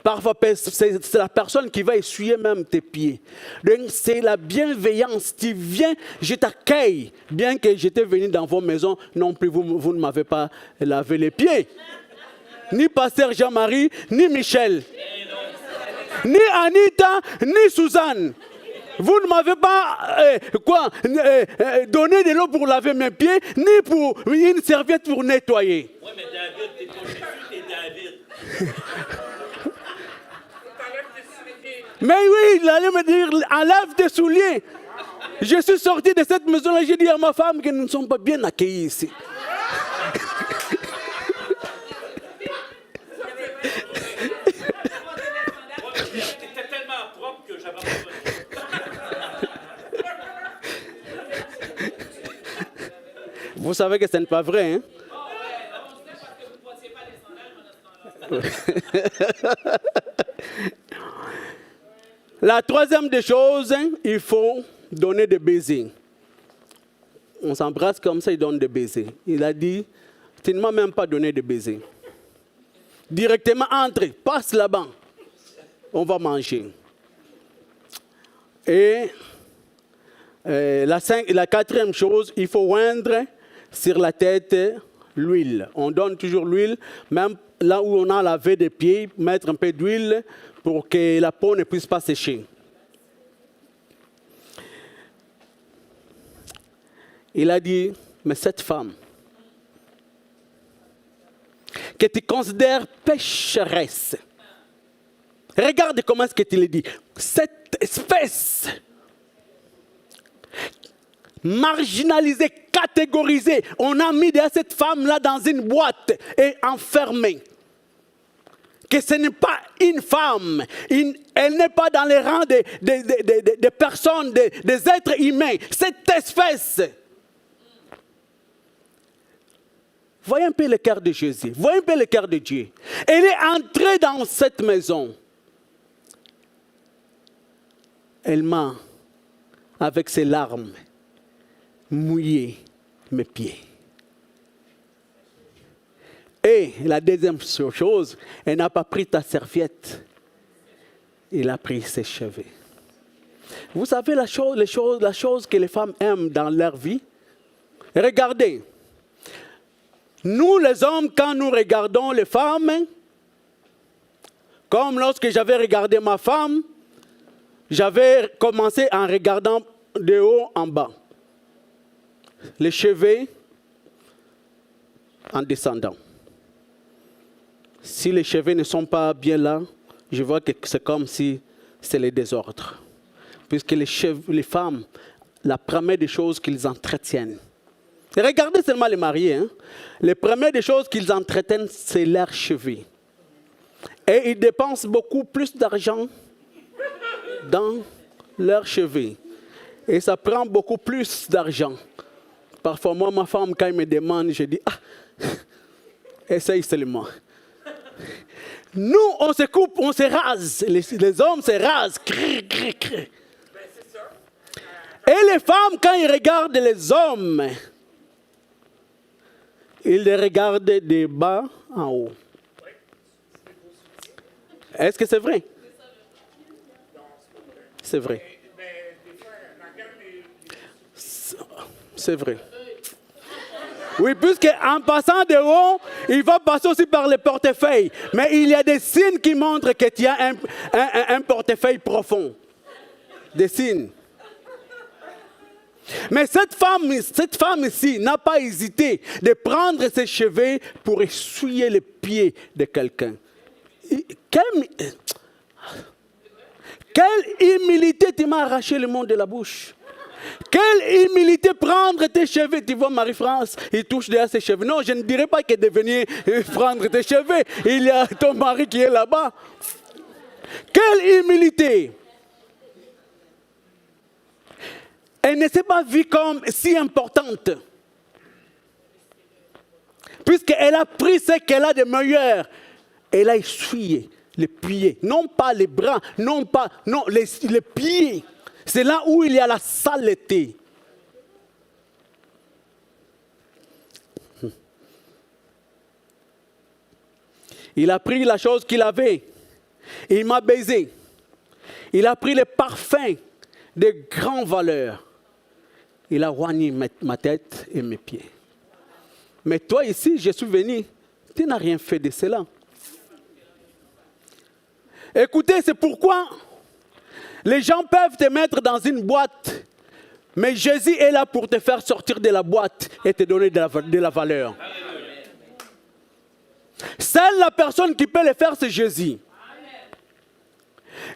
Parfois, c'est la personne qui va essuyer même tes pieds. Donc, c'est la bienveillance. Tu viens, je t'accueille. Bien que j'étais venu dans vos maisons, non plus, vous ne m'avez pas lavé les pieds. Ni pasteur Jean-Marie, ni Michel. Ni Anita, ni Suzanne. Vous ne m'avez pas donné de l'eau pour laver mes pieds, ni pour une serviette pour nettoyer. Oui, mais David, t'es pas Jésus, t'es David. Mais oui, il allait me dire, enlève tes souliers. Je suis sorti de cette maison-là, j'ai dit à ma femme que nous ne sommes pas bien accueillis ici. T'étais tellement propre que j'avais pas besoin. Vous savez que ce n'est pas vrai, hein? La troisième des choses, il faut donner des baisers. On s'embrasse comme ça, il donne des baisers. Il a dit, tu ne m'as même pas donné de baisers. Directement, entre, passe là-bas. On va manger. Et la quatrième chose, il faut oindre sur la tête l'huile. On donne toujours l'huile, même là où on a lavé des pieds, mettre un peu d'huile pour que la peau ne puisse pas sécher. Il a dit, mais cette femme, que tu considères pécheresse, regarde comment est-ce que tu le dis, cette espèce marginalisée, catégorisée, on a mis cette femme-là dans une boîte et enfermée. Que ce n'est pas une femme, elle n'est pas dans les rangs des personnes, des êtres humains. Cette espèce. Voyez un peu le cœur de Jésus, voyez un peu le cœur de Dieu. Elle est entrée dans cette maison. Elle m'a, avec ses larmes, mouillé mes pieds. Et la deuxième chose, elle n'a pas pris ta serviette, il a pris ses cheveux. Vous savez la chose que les femmes aiment dans leur vie? Regardez, nous les hommes, quand nous regardons les femmes, comme lorsque j'avais regardé ma femme, j'avais commencé en regardant de haut en bas. Les cheveux en descendant. Si les cheveux ne sont pas bien là, je vois que c'est comme si c'est le désordre. Puisque les femmes, la première des choses qu'ils entretiennent. Et regardez seulement les mariés. Hein. Les premières des choses qu'ils entretiennent, c'est leurs cheveux. Et ils dépensent beaucoup plus d'argent dans leurs cheveux. Et ça prend beaucoup plus d'argent. Parfois, moi, ma femme, quand elle me demande, je dis, essaye seulement. Nous, on se coupe, on se rase. Les hommes se rasent. Et les femmes, quand ils regardent les hommes, ils les regardent de bas en haut. Est-ce que c'est vrai? C'est vrai. C'est vrai. Oui, puisqu'en passant de haut, il va passer aussi par le portefeuille. Mais il y a des signes qui montrent que tu as un portefeuille profond. Des signes. Mais cette femme ici n'a pas hésité de prendre ses cheveux pour essuyer les pieds de quelqu'un. Quelle humilité, tu m'as arraché le monde de la bouche. Quelle humilité prendre tes cheveux. Tu vois Marie-France, il touche déjà ses cheveux. Non, je ne dirais pas que de venir prendre tes cheveux. Il y a ton mari qui est là-bas. Quelle humilité. Elle ne s'est pas vue comme si importante. Puisqu'elle a pris ce qu'elle a de meilleur. Elle a essuyé les pieds. Non pas les bras, non, les pieds. C'est là où il y a la saleté. Il a pris la chose qu'il avait. Il m'a baisé. Il a pris les parfums de grande valeur. Il a oigné ma tête et mes pieds. Mais toi ici, je suis venu. Tu n'as rien fait de cela. Écoutez, c'est pourquoi Les gens peuvent te mettre dans une boîte, mais Jésus est là pour te faire sortir de la boîte et te donner de la valeur. Seule la personne qui peut le faire, c'est Jésus.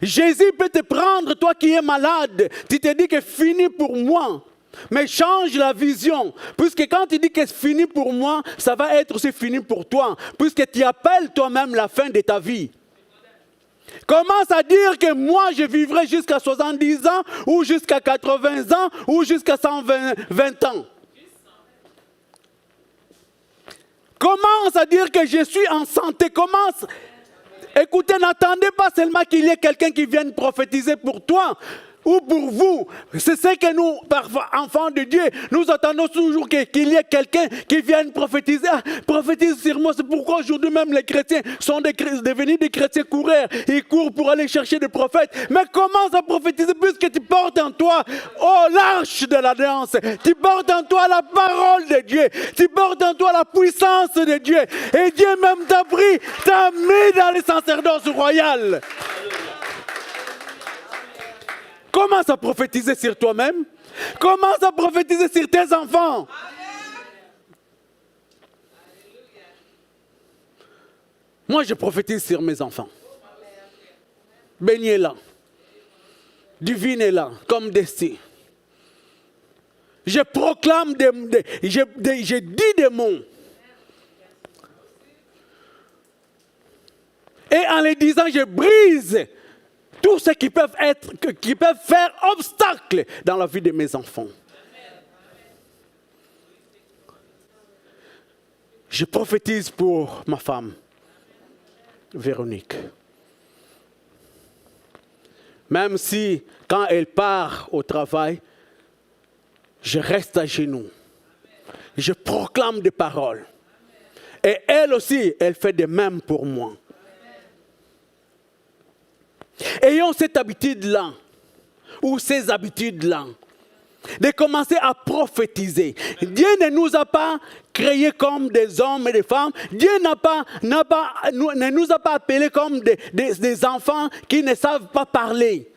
Jésus peut te prendre, toi qui es malade. Tu te dis que fini pour moi. Mais change la vision. Puisque quand tu dis que c'est fini pour moi, ça va être aussi fini pour toi. Puisque tu appelles toi-même la fin de ta vie. Commence à dire que moi je vivrai jusqu'à 70 ans, ou jusqu'à 80 ans, ou jusqu'à 120 ans. Commence à dire que je suis en santé. Commence. Écoutez, n'attendez pas seulement qu'il y ait quelqu'un qui vienne prophétiser pour toi ou pour vous. C'est ce que nous, enfants de Dieu, nous attendons toujours qu'il y ait quelqu'un qui vienne prophétiser. Ah, prophétise sur moi. C'est pourquoi aujourd'hui même les chrétiens sont devenus des chrétiens coureurs. Ils courent pour aller chercher des prophètes. Mais commence à prophétiser puisque tu portes en toi, l'arche de l'alliance. Tu portes en toi la parole de Dieu. Tu portes en toi la puissance de Dieu. Et Dieu même t'a pris, t'a mis dans le sacerdoce royal. Commence à prophétiser sur toi-même. Commence à prophétiser sur tes enfants. Moi, je prophétise sur mes enfants. Baignez-la. Divinez-la comme destin. Je proclame, je dis des mots. Et en les disant, je brise tout ce qui peuvent faire obstacle dans la vie de mes enfants. Je prophétise pour ma femme, Véronique. Même si, quand elle part au travail, je reste à genoux. Je proclame des paroles. Et elle aussi, elle fait de même pour moi. Ayons cette habitude-là, ou ces habitudes-là, de commencer à prophétiser. Dieu ne nous a pas créés comme des hommes et des femmes. Dieu ne nous a pas appelés comme des enfants qui ne savent pas parler.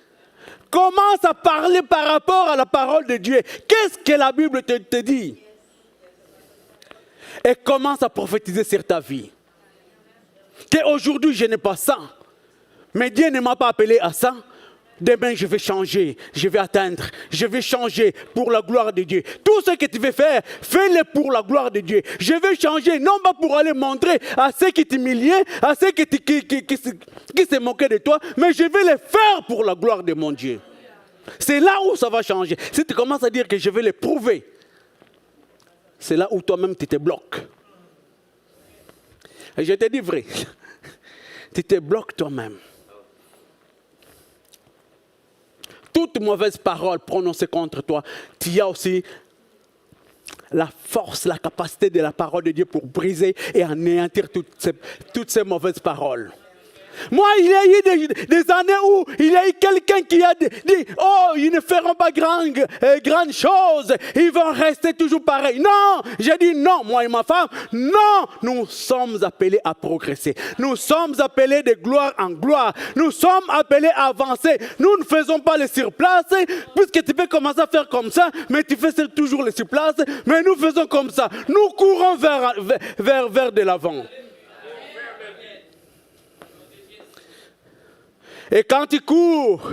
Commence à parler par rapport à la parole de Dieu. Qu'est-ce que la Bible te dit? Et commence à prophétiser sur ta vie. Qu'aujourd'hui, je n'ai pas ça. Mais Dieu ne m'a pas appelé à ça. Demain, je vais changer, je vais atteindre, je vais changer pour la gloire de Dieu. Tout ce que tu veux faire, fais-le pour la gloire de Dieu. Je vais changer, non pas pour aller montrer à ceux qui t'humiliaient, à ceux qui se moquaient de toi, mais je vais le faire pour la gloire de mon Dieu. C'est là où ça va changer. Si tu commences à dire que je vais le prouver, c'est là où toi-même tu te bloques. Et je te dis vrai, tu te bloques toi-même. Toute mauvaise parole prononcée contre toi, tu as aussi la force, la capacité de la parole de Dieu pour briser et anéantir toutes ces mauvaises paroles. Moi, il y a eu des années où il y a eu quelqu'un qui a dit, oh, ils ne feront pas grande chose, ils vont rester toujours pareils. Non, j'ai dit non, moi et ma femme, non, nous sommes appelés à progresser. Nous sommes appelés de gloire en gloire. Nous sommes appelés à avancer. Nous ne faisons pas les surplaces, puisque tu peux commencer à faire comme ça, mais tu fais toujours les surplaces, mais nous faisons comme ça. Nous courons vers de l'avant. Et quand tu cours,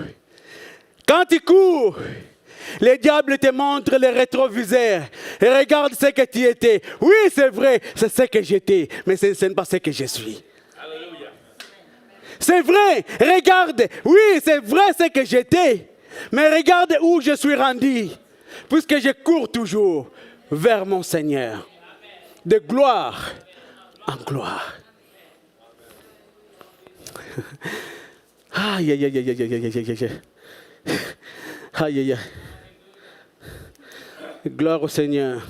le diable te montre le rétroviseur. Et regarde ce que tu étais. Oui, c'est vrai, c'est ce que j'étais, mais ce n'est pas ce que je suis. Alléluia. C'est vrai, regarde, oui, c'est vrai ce que j'étais, mais regarde où je suis rendu. Puisque je cours toujours vers mon Seigneur. De gloire en gloire. Aïe, aïe, aïe, aïe, aïe, aïe, aïe, aïe. Aïe, aïe, aïe. Gloire au Seigneur.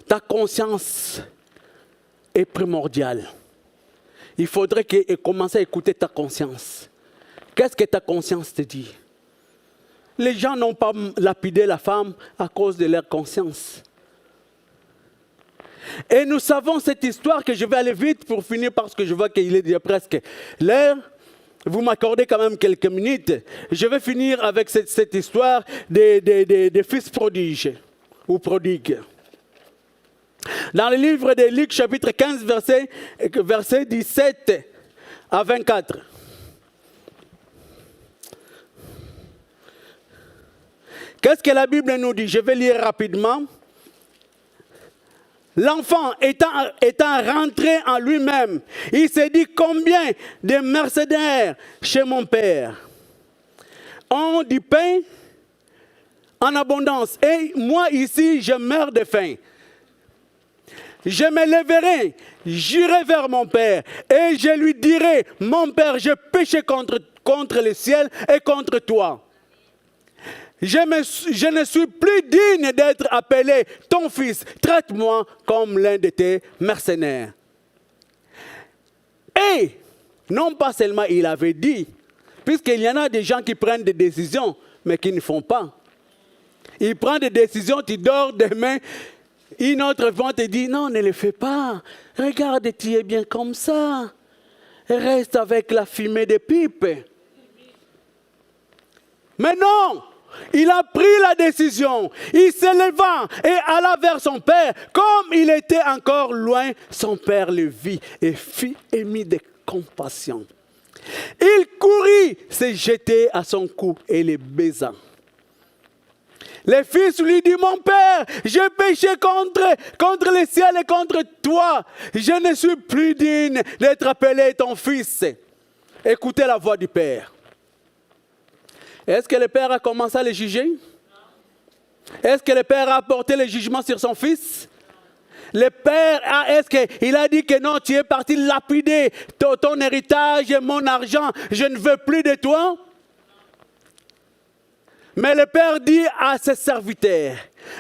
Ta conscience est primordiale. Il faudrait commencer à écouter ta conscience. Qu'est-ce que ta conscience te dit? Les gens n'ont pas lapidé la femme à cause de leur conscience. Et nous savons cette histoire que je vais aller vite pour finir parce que je vois qu'il est déjà presque l'heure. Vous m'accordez quand même quelques minutes. Je vais finir avec cette histoire des fils prodiges ou prodigues. Dans le livre de Luc, chapitre 15, verset 17 à 24. Qu'est-ce que la Bible nous dit? Je vais lire rapidement. L'enfant étant rentré en lui-même, il s'est dit combien de mercenaires chez mon père ont du pain en abondance. Et moi ici, je meurs de faim. Je me lèverai, j'irai vers mon père et je lui dirai, mon père, je péché contre le ciel et contre toi. Je ne suis plus digne d'être appelé ton fils. Traite-moi comme l'un de tes mercenaires. Et, non pas seulement il avait dit, puisqu'il y en a des gens qui prennent des décisions, mais qui ne font pas. Ils prennent des décisions, tu dors demain, une autre vente te dit, non, ne le fais pas. Regarde, tu es bien comme ça. Reste avec la fumée des pipes. Mais non! Il a pris la décision, il se leva et alla vers son père. Comme il était encore loin, son père le vit et fit émis de compassion. Il courut, se jeter à son cou et le baisa. Le fils lui dit, mon père, j'ai péché contre le ciel et contre toi. Je ne suis plus digne d'être appelé ton fils. Écoutez la voix du père. Est-ce que le père a commencé à le juger? Est-ce que le père a apporté le jugement sur son fils? Le père, est-ce qu'il a dit que non, tu es parti lapider ton héritage et mon argent, je ne veux plus de toi? Mais le père dit à ses serviteurs,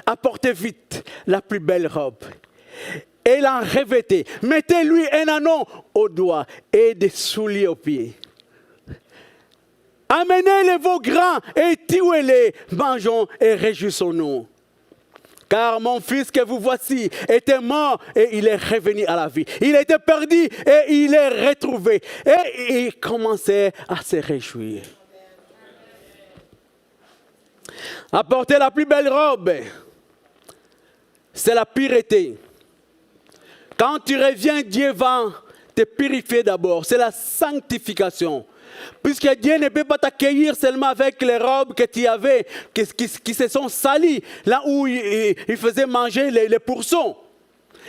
apportez vite la plus belle robe et l'en revêtez. Mettez-lui un anneau au doigt et des souliers aux pieds. Amenez les veaux grands et tuez-les, mangeons et réjouissons-nous. Car mon fils que vous voici était mort et il est revenu à la vie. Il était perdu et il est retrouvé. Et il commençait à se réjouir. Apportez la plus belle robe. C'est la pureté. Quand tu reviens, Dieu va te purifier d'abord. C'est la sanctification. Puisque Dieu ne peut pas t'accueillir seulement avec les robes que tu avais, qui se sont salies, là où il faisait manger les pourceaux.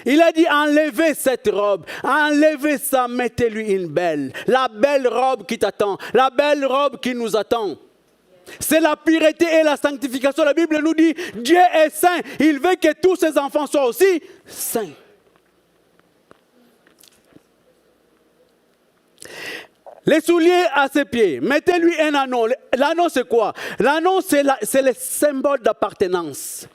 Il a dit, enlevez cette robe, enlevez ça, mettez-lui une belle. La belle robe qui t'attend, la belle robe qui nous attend. C'est la pureté et la sanctification. La Bible nous dit, Dieu est saint. Il veut que tous ses enfants soient aussi saints. Les souliers à ses pieds, mettez-lui un anneau. L'anneau c'est quoi? L'anneau c'est le symbole d'appartenance.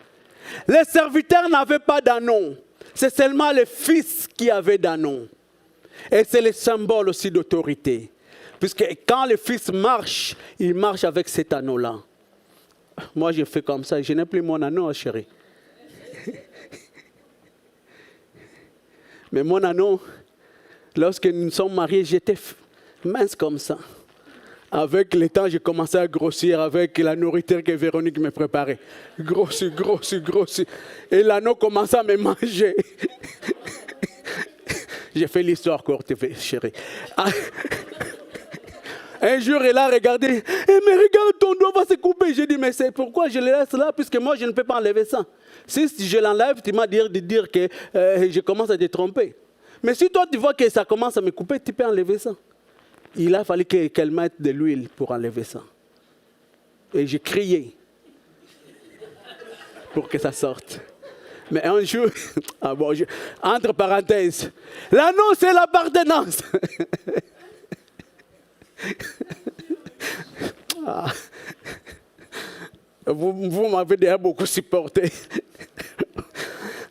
Les serviteurs n'avaient pas d'anneau. C'est seulement les fils qui avaient d'anneau. Et c'est le symbole aussi d'autorité. Puisque quand le fils marche, il marche avec cet anneau-là. Moi je fais comme ça, je n'ai plus mon anneau, chérie. Mais mon anneau, lorsque nous sommes mariés, j'étais mince comme ça. Avec le temps, j'ai commencé à grossir avec la nourriture que Véronique me préparait. Grossir. Et l'anneau commençait à me manger. J'ai fait l'histoire courte, chérie. Un jour, elle a regardé. Mais regarde, ton doigt va se couper. J'ai dit, mais c'est pourquoi je le laisse là? Puisque moi, je ne peux pas enlever ça. Si je l'enlève, tu m'as dit de dire que je commence à te tromper. Mais si toi, tu vois que ça commence à me couper, tu peux enlever ça. Il a fallu qu'elle mette de l'huile pour enlever ça. Et j'ai crié pour que ça sorte. Mais un jour, entre parenthèses, l'anneau c'est l'appartenance. Vous m'avez déjà beaucoup supporté.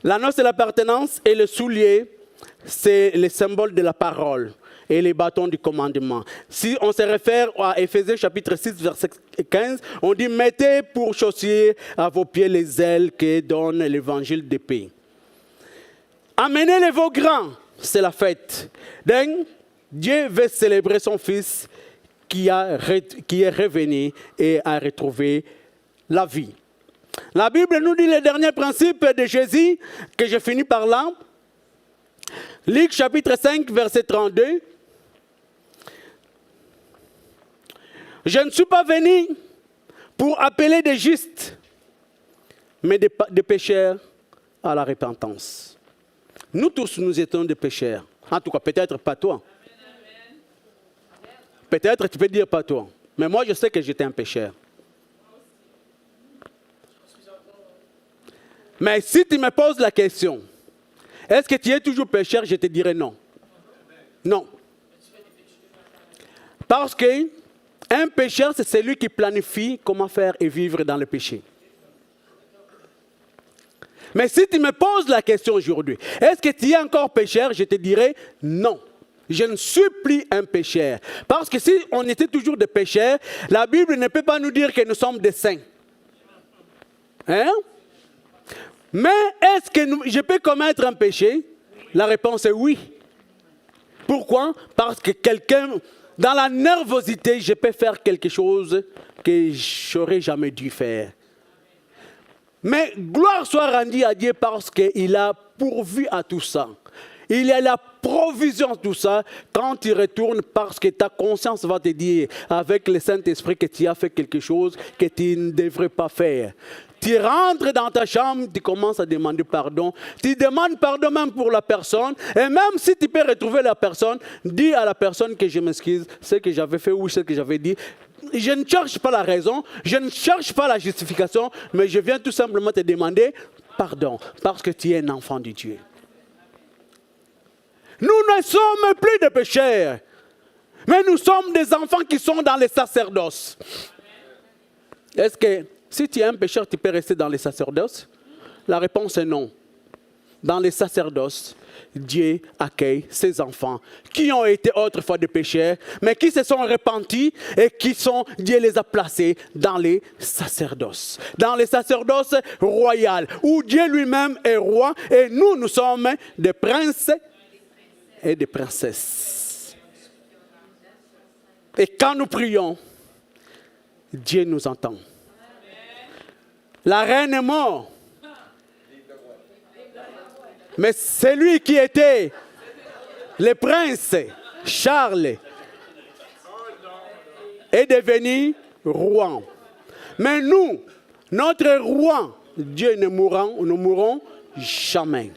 L'anneau c'est l'appartenance et le soulier c'est le symbole de la parole. Et les bâtons du commandement. Si on se réfère à Éphésiens chapitre 6, verset 15, on dit « Mettez pour chaussures à vos pieds les ailes que donne l'évangile de paix. » Amenez les veaux grands, c'est la fête. Donc, Dieu veut célébrer son Fils qui est revenu et a retrouvé la vie. La Bible nous dit le dernier principe de Jésus, que je finis par là. Luc chapitre 5, verset 32. Je ne suis pas venu pour appeler des justes, mais des pécheurs à la repentance. Nous tous, nous étions des pécheurs. En tout cas, peut-être pas toi. Peut-être tu peux dire pas toi. Mais moi, je sais que j'étais un pécheur. Mais si tu me poses la question, est-ce que tu es toujours pécheur, je te dirais non. Non. Parce qu'un pécheur, c'est celui qui planifie comment faire et vivre dans le péché. Mais si tu me poses la question aujourd'hui, est-ce que tu es encore pécheur, je te dirais non. Je ne suis plus un pécheur. Parce que si on était toujours des pécheurs, la Bible ne peut pas nous dire que nous sommes des saints. Hein? Mais est-ce que je peux commettre un péché? La réponse est oui. Pourquoi? Parce que quelqu'un, dans la nervosité, je peux faire quelque chose que je n'aurais jamais dû faire. Mais gloire soit rendue à Dieu parce qu'il a pourvu à tout ça. Il y a la provision de tout ça quand tu retournes parce que ta conscience va te dire avec le Saint-Esprit que tu as fait quelque chose que tu ne devrais pas faire. Tu rentres dans ta chambre, tu commences à demander pardon. Tu demandes pardon même pour la personne. Et même si tu peux retrouver la personne, dis à la personne que je m'excuse, ce que j'avais fait ou ce que j'avais dit. Je ne cherche pas la raison, je ne cherche pas la justification, mais je viens tout simplement te demander pardon parce que tu es un enfant de Dieu. Nous ne sommes plus des pécheurs, mais nous sommes des enfants qui sont dans les sacerdoces. Est-ce que si tu es un pécheur, tu peux rester dans les sacerdoces? La réponse est non. Dans les sacerdoces, Dieu accueille ses enfants qui ont été autrefois des pécheurs, mais qui se sont repentis et Dieu les a placés dans les sacerdoces. Dans les sacerdoces royales, où Dieu lui-même est roi et nous sommes des princes et des princesses. Et quand nous prions, Dieu nous entend. La reine est morte. Mais celui qui était le prince, Charles, est devenu roi. Mais nous, notre roi, Dieu ne mourrons jamais.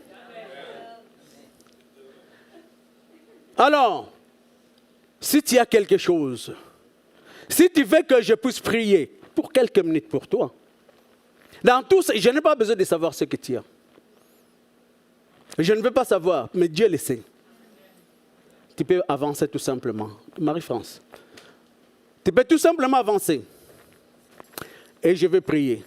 Alors, si tu as quelque chose, si tu veux que je puisse prier pour quelques minutes pour toi, dans tout ça, je n'ai pas besoin de savoir ce que tu as. Je ne veux pas savoir, mais Dieu le sait. Tu peux avancer tout simplement. Marie-France, tu peux tout simplement avancer. Et je vais prier.